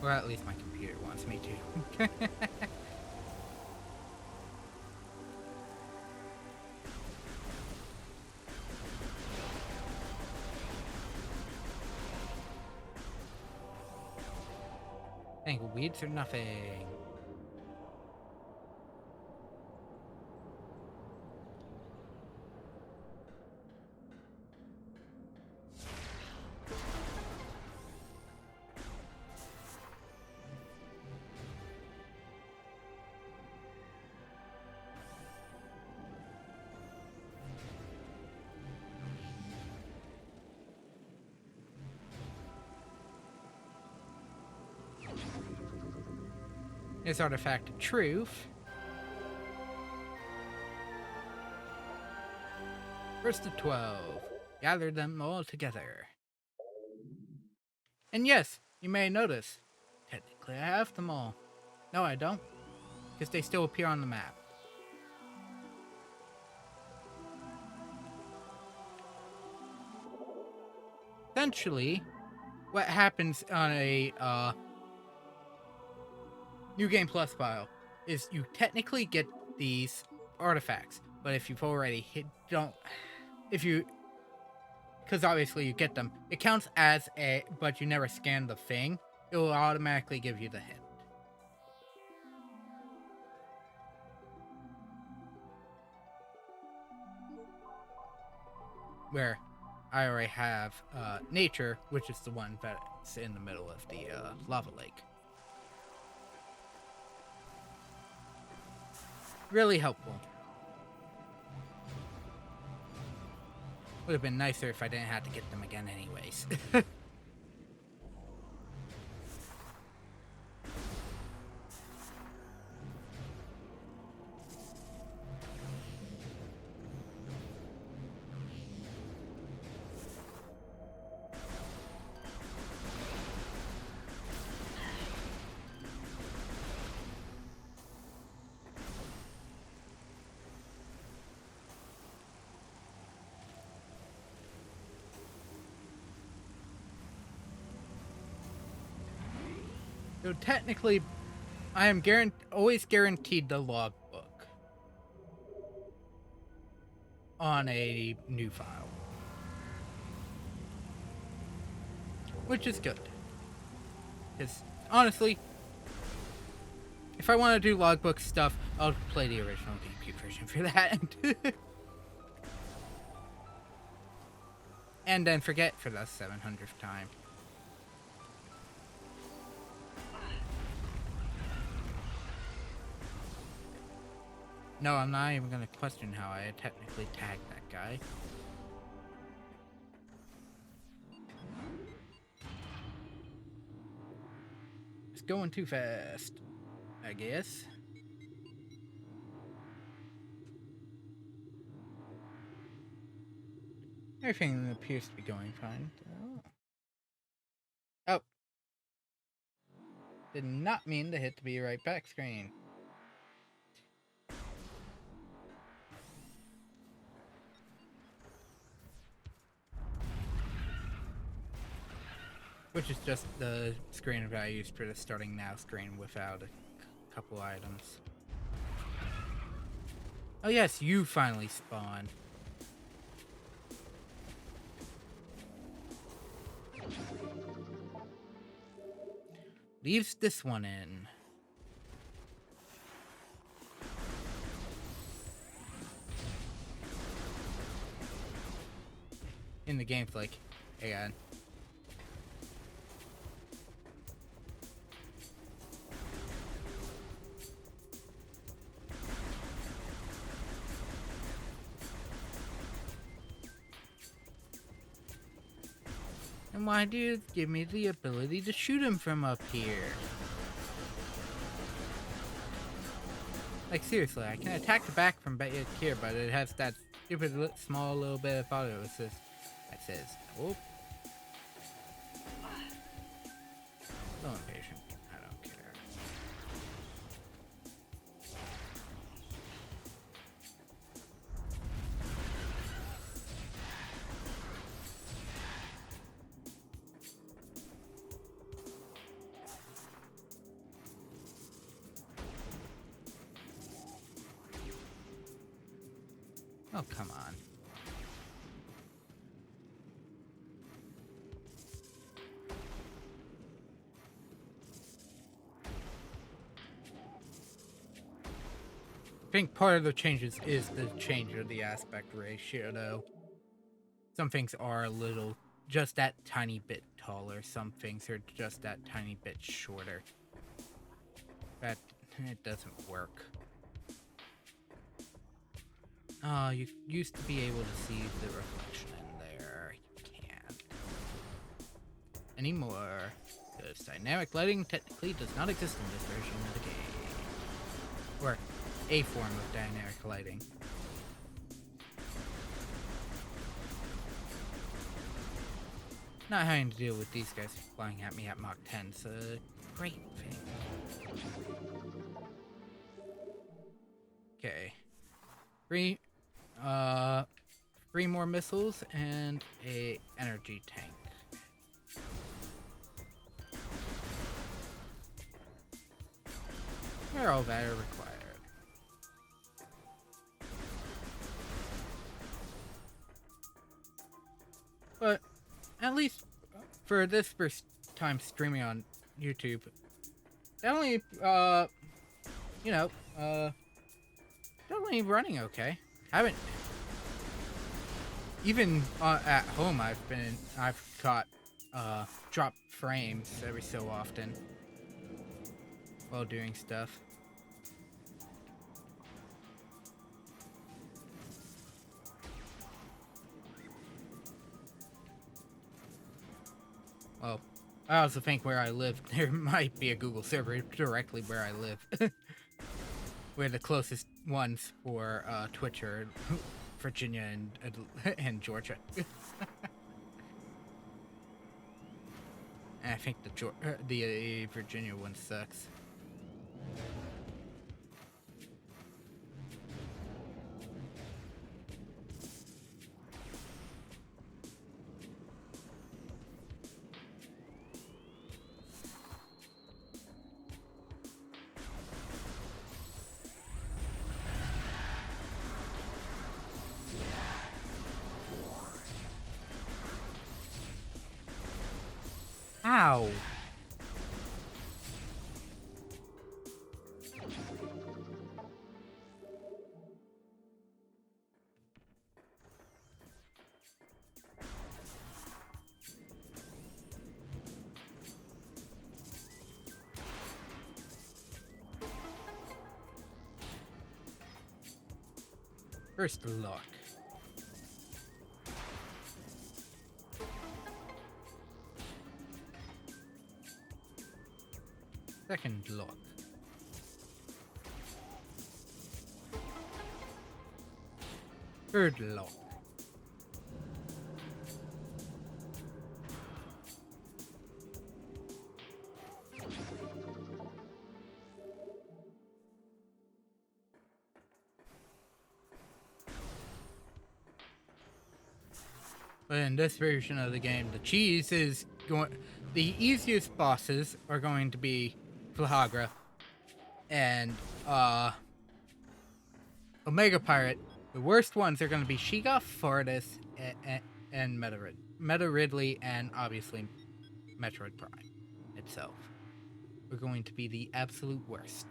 Or at least my computer wants me to. Dang, weeds or nothing. is Artifact of Truth. First of 12. Gather them all together. And yes, you may notice, technically I have them all. No, I don't, because they still appear on the map. Essentially, what happens on a New Game Plus file is you technically get these artifacts, but if you've already because obviously you get them, it counts as but you never scan the thing, it will automatically give you the hint. Where I already have Nature, which is the one that's in the middle of the lava lake. Really helpful. Would have been nicer if I didn't have to get them again anyways. So technically, I am always guaranteed the logbook on a new file, which is good. Because honestly, if I want to do logbook stuff, I'll play the original GameCube version for that, and then forget for the 700th time. No, I'm not even going to question how I technically tagged that guy. It's going too fast, I guess. Everything appears to be going fine. Oh. Did not mean to hit the be right back screen. Which is just the screen that I used for the starting now screen without a couple items. Oh yes, you finally spawned. Leaves this one in. In the game's like, hey God. And why do you give me the ability to shoot him from up here? Like seriously, I can attack the back from back here, but it has that stupid small little bit of auto assist that says, oh. So impatient. I don't care. Oh, come on. I think part of the changes is the change of the aspect ratio, though. Some things are a little, just that tiny bit taller. Some things are just that tiny bit shorter. That, it doesn't work. Oh, you used to be able to see the reflection in there. You can't. Anymore. Good. ridiculous. Dynamic lighting technically does not exist in this version of the game. Or a form of dynamic lighting. Not having to deal with these guys flying at me at Mach 10 is a great thing. Okay. Three more missiles and a energy tank. They're all that are required. But at least for this first time streaming on YouTube, definitely, definitely running okay. Haven't even at home. I've caught dropped frames every so often while doing stuff. Well, I also think where I live, there might be a Google server directly where I live. We're the closest ones for Twitch are Virginia and Georgia. And I think the Virginia one sucks. Ow! First lock. Second lock. Third lock. But in this version of the game, the easiest bosses are going to be Flahagra and Omega Pirate. The worst ones are going to be Sheegoth, Fardus, and Meta Ridley, and obviously Metroid Prime itself. Are going to be the absolute worst.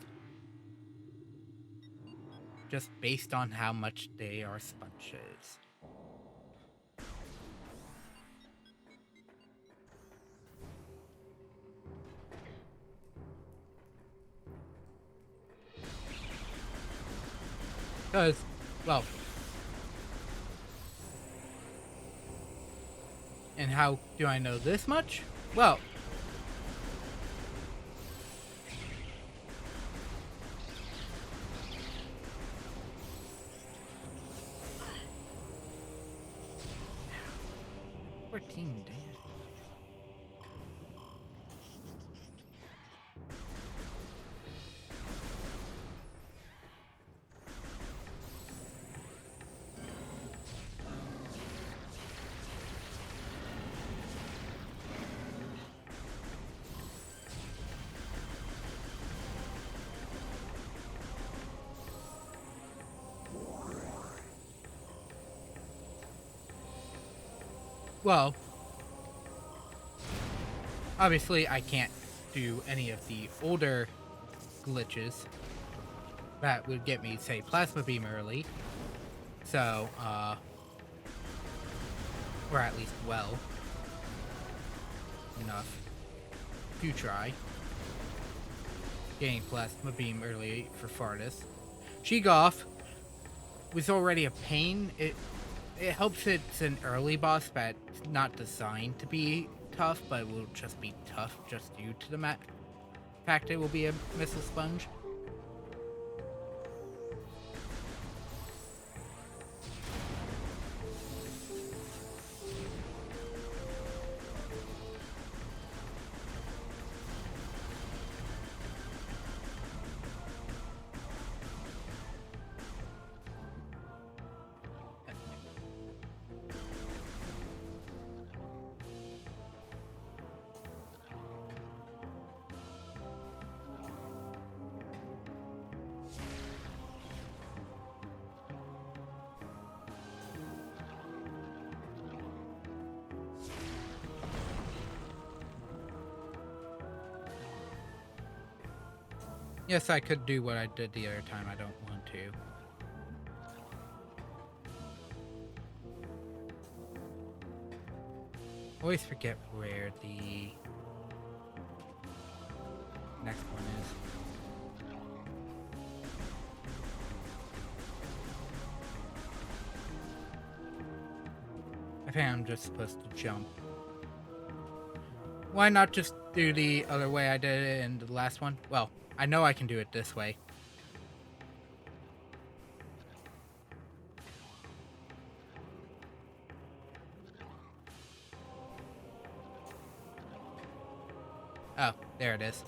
Just based on how much they are sponges. Because, well, and how do I know this much? Well, damage. Well, obviously I can't do any of the older glitches that would get me, say, Plasma Beam early. So, or at least well enough to try getting Plasma Beam early for Fardus. Sheegoth was already a pain. It helps it's an early boss, but it's not designed to be tough, but it will just be tough just due to the fact it will be a missile sponge. Yes, I could do what I did the other time. I don't want to. Always forget where the next one is. I think I'm just supposed to jump. Why not just do the other way I did it in the last one? Well, I know I can do it this way. Oh, there it is.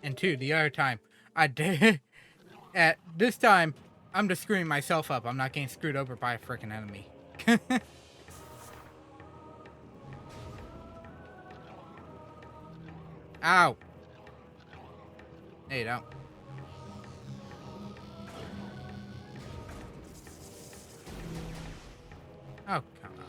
And two, the other time I did at this time I'm just screwing myself up. I'm not getting screwed over by a freaking enemy. Ow. There you go. Oh, come on.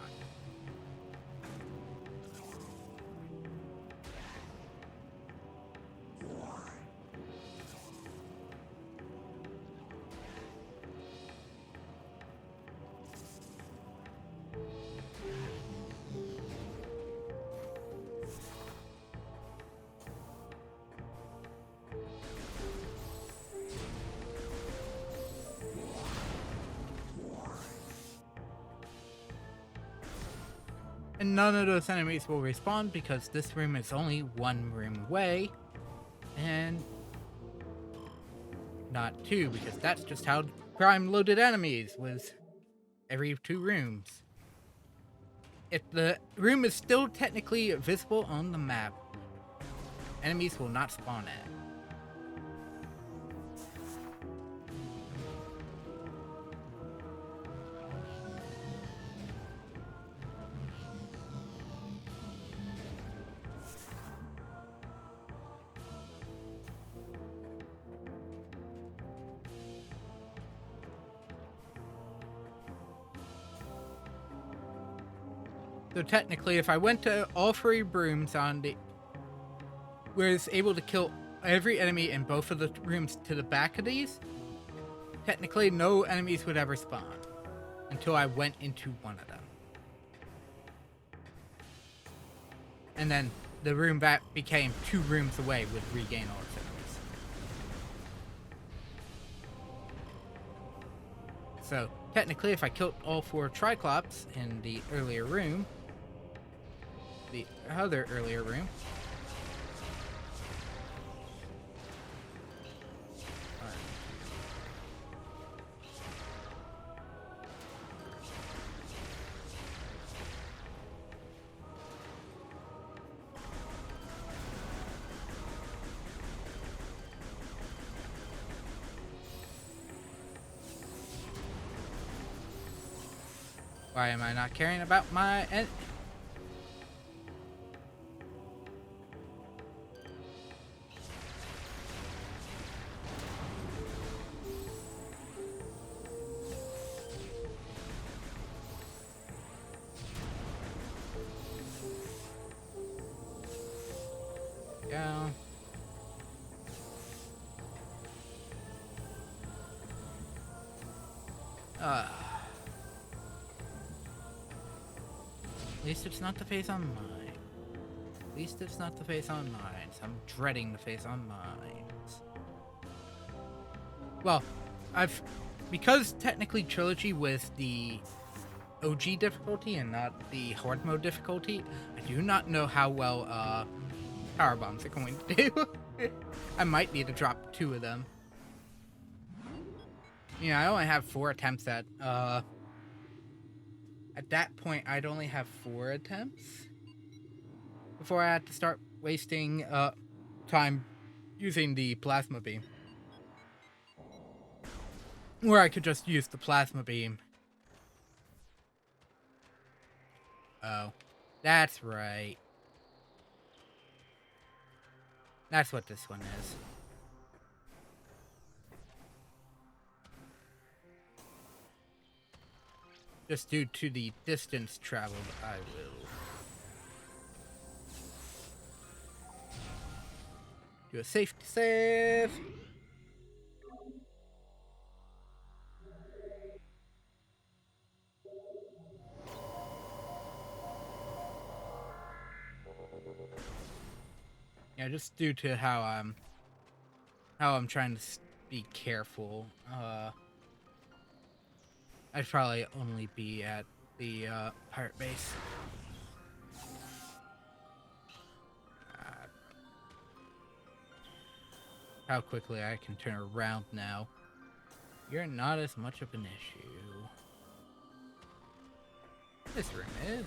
And none of those enemies will respawn because this room is only one room away. And not two, because that's just how Prime loaded enemies was every 2 rooms. If the room is still technically visible on the map, enemies will not spawn in it. So technically, if I went to all 3 rooms on the... was able to kill every enemy in both of the rooms to the back of these, technically no enemies would ever spawn until I went into one of them. And then the room that became 2 rooms away would regain all its enemies. So technically, if I killed all 4 Triclops in the earlier room, the other earlier room, why am I not caring about my... Go. At least it's not the face on mine. At least it's not the face on mine. So I'm dreading the face on mine. Well, because technically Trilogy was the OG difficulty and not the hard mode difficulty, I do not know how well power bombs are going to do. I might need to drop 2 of them. Yeah, I only have 4 attempts at that point I'd only have 4 attempts before I had to start wasting time using the plasma beam. Or I could just use the plasma beam. Oh, that's right. That's what this one is. Just due to the distance traveled, I will do a safety save. Yeah, just due to how I'm trying to be careful. I'd probably only be at the pirate base. How quickly I can turn around now. You're not as much of an issue. This room is.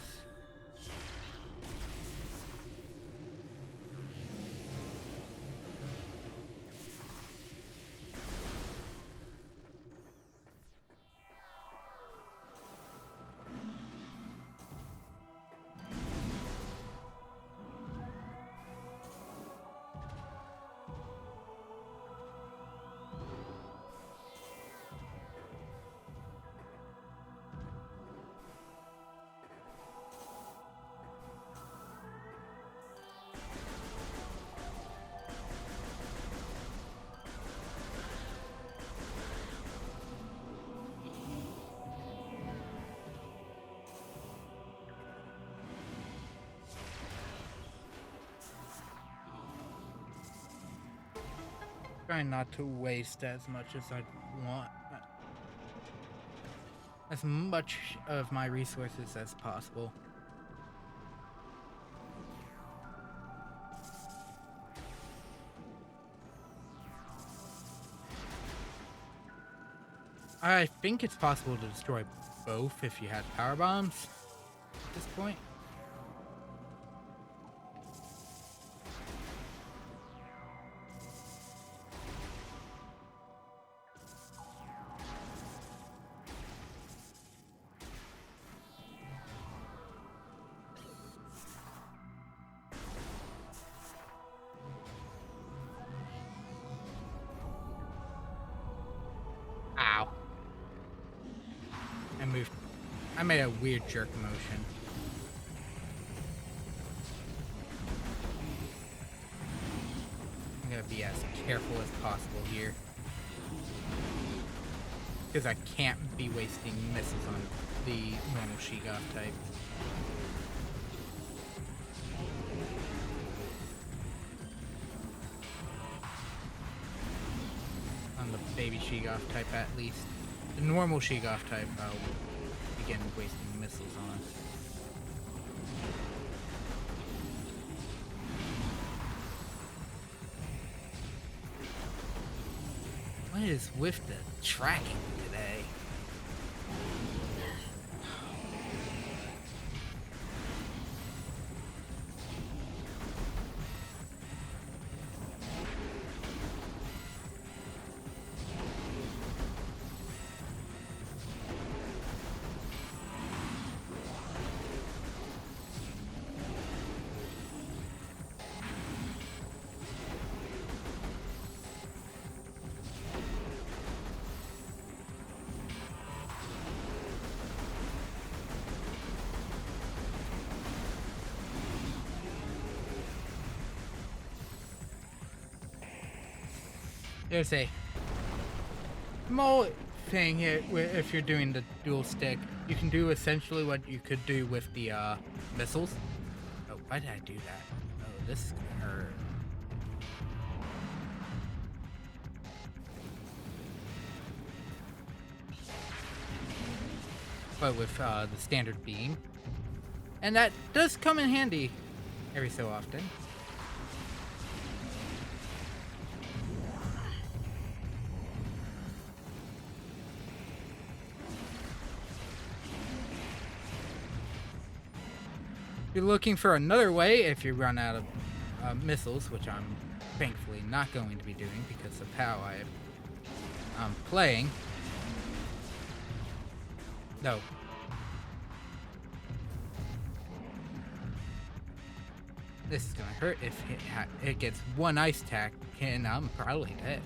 Trying not to waste as much as I want. As much of my resources as possible. I think it's possible to destroy both if you had power bombs at this point. Ow. I moved. I made a weird jerk motion. I'm gonna be as careful as possible here. Because I can't be wasting missiles on the normal Shigoth type. On the baby Shigoth type at least. The normal Shigoth type I'll begin wasting missiles on. What is with the tracking today? There's a small thing here where if you're doing the dual stick, you can do essentially what you could do with the missiles. Oh, why did I do that? Oh, this is gonna hurt. but with the standard beam. And that does come in handy every so often. You're looking for another way if you run out of missiles, which I'm thankfully not going to be doing because of how I'm playing. No. This is gonna hurt if it gets one ice attack, and I'm probably dead.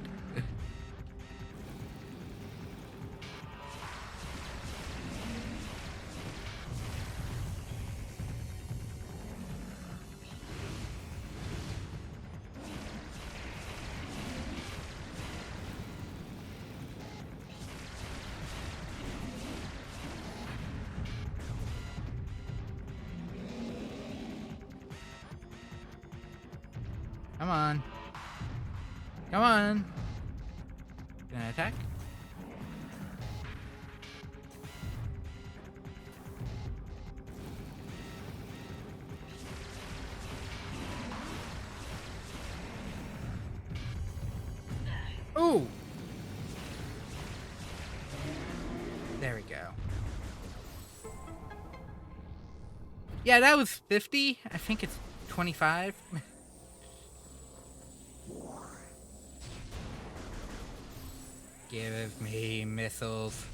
Come on. Come on. Can I attack? Ooh! There we go. Yeah, that was 50. I think it's 25. Give me missiles.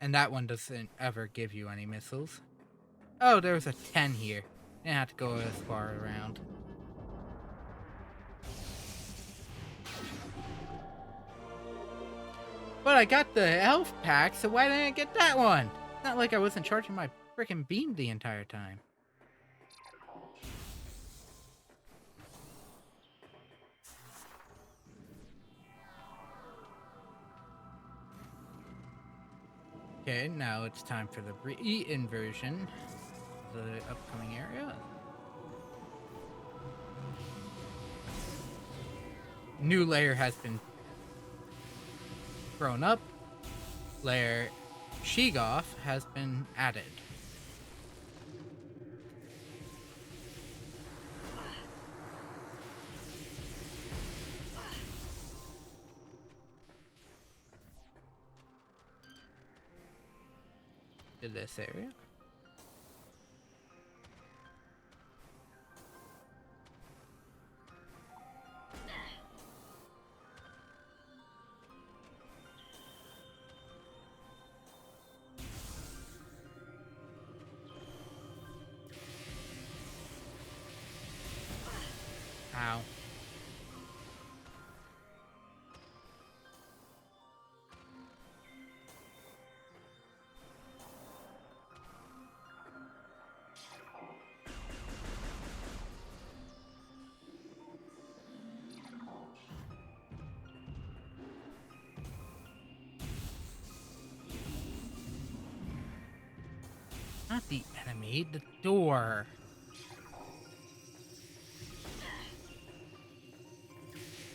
And that one doesn't ever give you any missiles. Oh, there was a 10 here. Didn't have to go as far around. But I got the health pack, so why didn't I get that one? Not like I wasn't charging my freaking beam the entire time. Okay, now it's time for the re-inversion. The upcoming area. New layer has been thrown up. Layer Sheegoth has been added. To this area. Ow. Not the enemy, the door.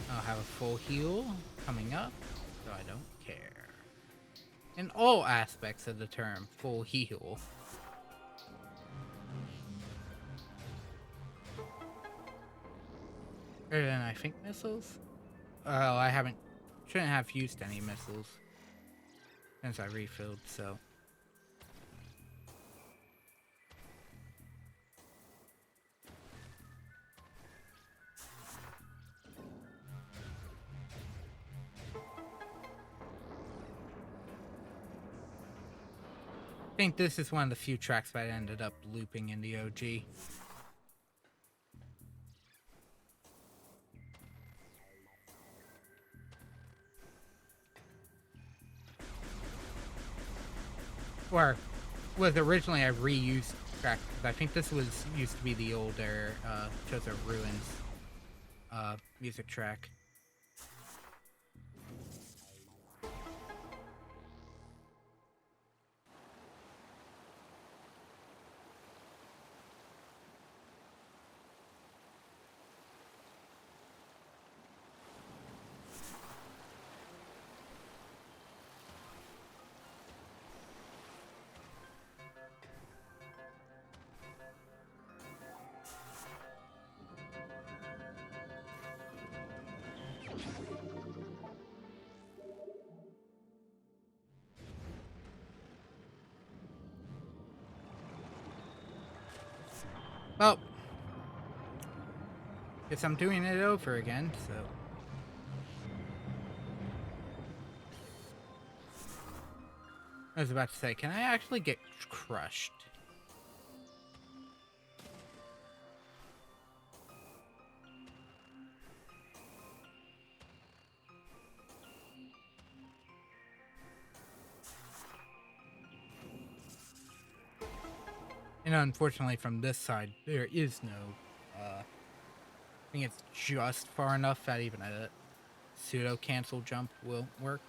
I'll have a full heal coming up, so I don't care. In all aspects of the term, full heal. Better than I think missiles? Oh, I shouldn't have used any missiles since I refilled, so. I think this is one of the few tracks that ended up looping in the OG. Or was originally a reused track. I think this used to be the older Chozo Ruins music track. Well, guess I'm doing it over again, so. I was about to say, can I actually get crushed? And unfortunately, from this side, there is no. I think it's just far enough that even a pseudo cancel jump will work.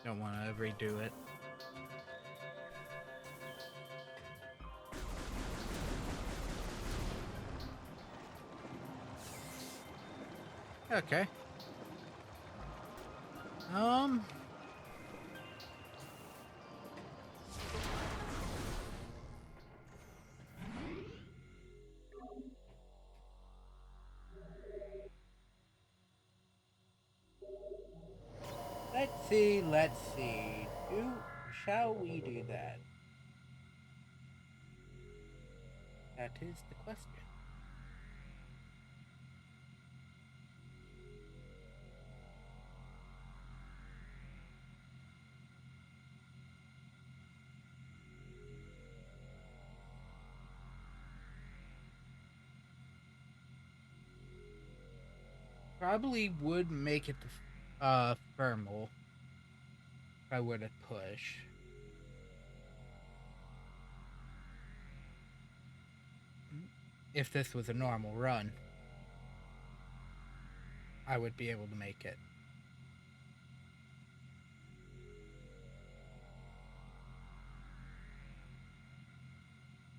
Don't want to redo it. Okay. Let's see, let's see. Shall we do that? That is the question. Probably would make it the thermal if I were to push. If this was a normal run, I would be able to make it.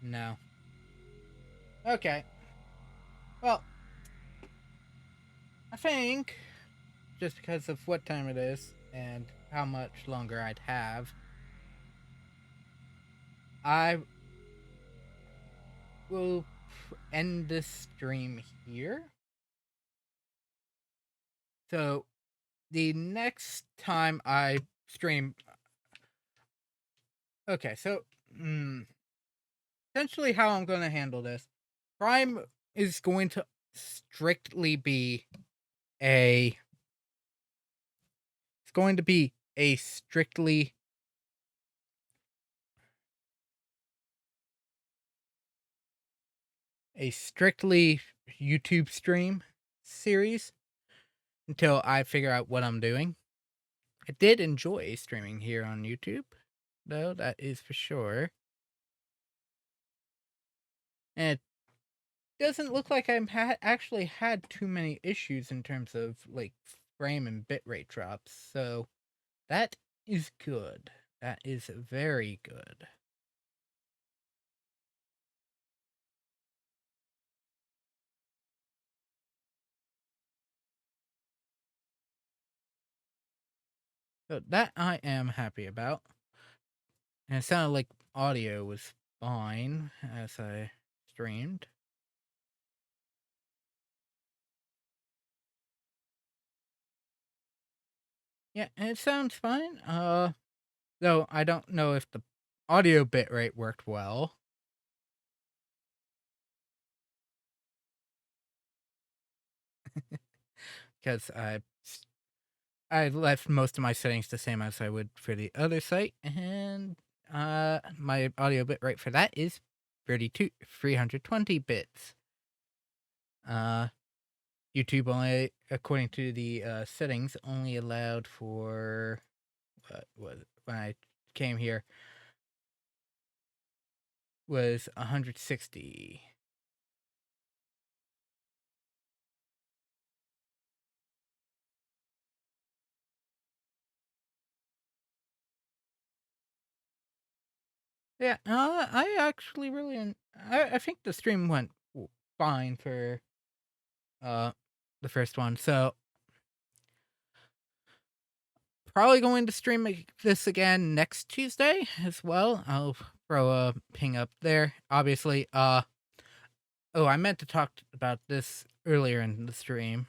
No. Okay. Well, I think just because of what time it is and how much longer I'd have, I will end this stream here. So the next time I stream, okay, so essentially how I'm going to handle this, Prime is going to strictly be a it's going to be a strictly YouTube stream series until I figure out what I'm doing. I did enjoy streaming here on YouTube, though, that is for sure. And it doesn't look like I've actually had too many issues in terms of, like, frame and bitrate drops, so that is good. That is very good. So that I am happy about. And it sounded like audio was fine as I streamed. Yeah, and it sounds fine. Though I don't know if the audio bitrate worked well. Because I left most of my settings the same as I would for the other site, and my audio bitrate for that is 320 bits. YouTube only, according to the settings, only allowed for what was it, when I came here was 160. Yeah, I actually really, I think the stream went fine for the first one. So probably going to stream this again next Tuesday as well. I'll throw a ping up there. Obviously, oh, I meant to talk about this earlier in the stream.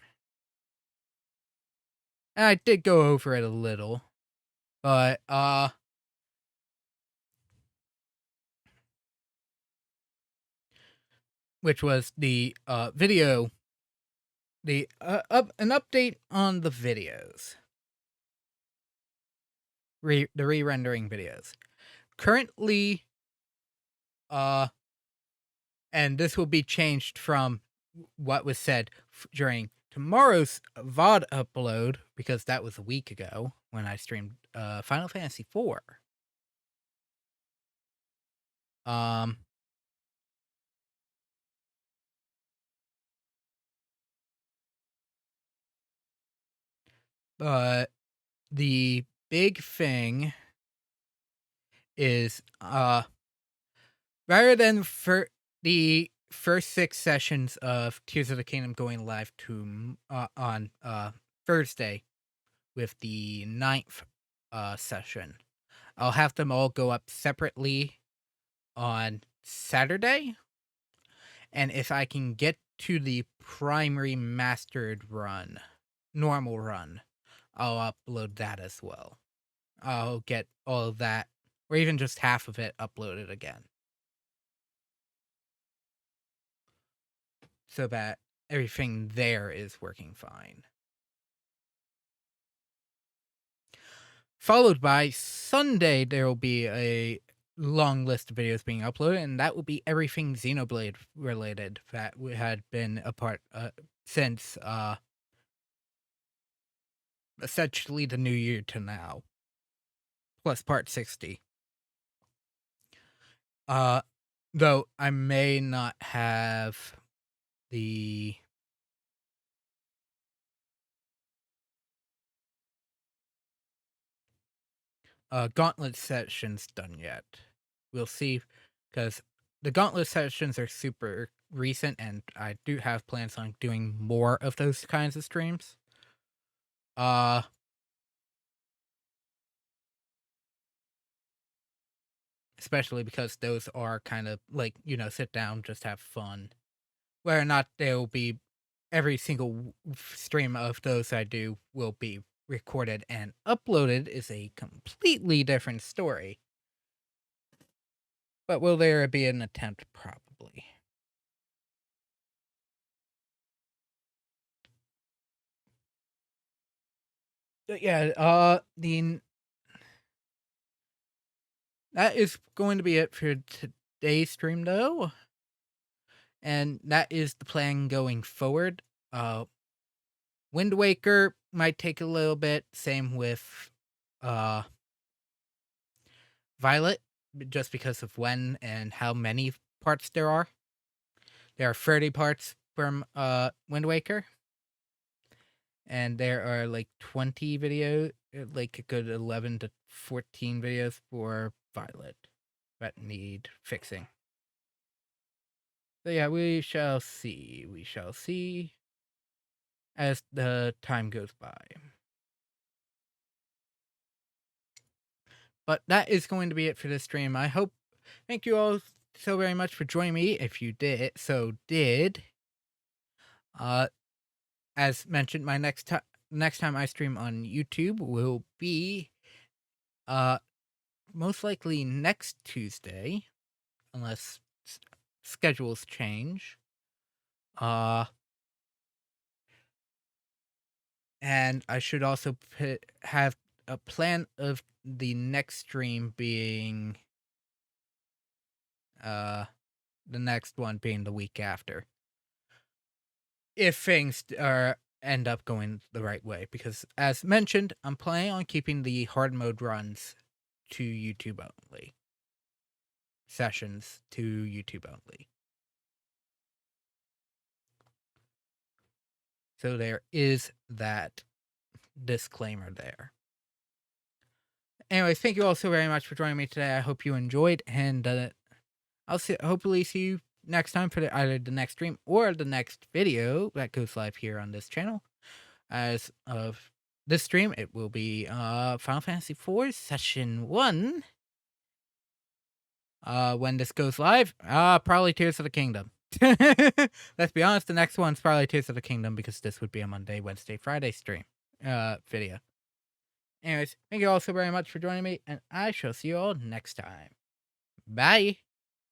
And I did go over it a little. But, which was the, video, the, an update on the videos. The re-rendering videos. Currently, and this will be changed from what was said during tomorrow's VOD upload, because that was a week ago when I streamed Final Fantasy IV. But the big thing is, rather than for the first 6 sessions of Tears of the Kingdom going live on Thursday with the 9th session, I'll have them all go up separately on Saturday. And if I can get to the primary mastered run, normal run, I'll upload that as well. I'll get all of that, or even just half of it, uploaded again, so that everything there is working fine. Followed by Sunday, there will be a long list of videos being uploaded, and that will be everything Xenoblade related that had been a part since essentially the new year to now, plus part 60. Though I may not have the gauntlet sessions done yet. We'll see, because the gauntlet sessions are super recent, and I do have plans on doing more of those kinds of streams. Especially because those are kind of like, sit down, just have fun. Whether or not they'll be every single stream of those I do will be recorded and uploaded is a completely different story. But will there be an attempt? Probably. But yeah, that is going to be it for today's stream, though. And that is the plan going forward. Wind Waker might take a little bit. Same with Violet, just because of when and how many parts there are. There are 30 parts from Wind Waker. And there are like 20 videos, like a good 11 to 14 videos for Violet that need fixing. So yeah, we shall see. We shall see as the time goes by. But that is going to be it for this stream. Thank you all so very much for joining me. If you did, as mentioned, my next time I stream on YouTube will be, most likely next Tuesday, unless schedules change. And I should also have a plan of the next stream being, the next one being the week after, if things end up going the right way. Because as mentioned, I'm planning on keeping the hard mode runs to YouTube only. Sessions to YouTube only. So there is that disclaimer there. Anyway, thank you all so very much for joining me today. I hope you enjoyed, and I'll hopefully see you next time for either the next stream or the next video that goes live here on this channel as of this stream, it will be Final Fantasy IV Session 1. When this goes live, probably Tears of the Kingdom. Let's be honest, the next one's probably Tears of the Kingdom because this would be a Monday, Wednesday, Friday stream video. Anyways, thank you all so very much for joining me, and I shall see you all next time. Bye!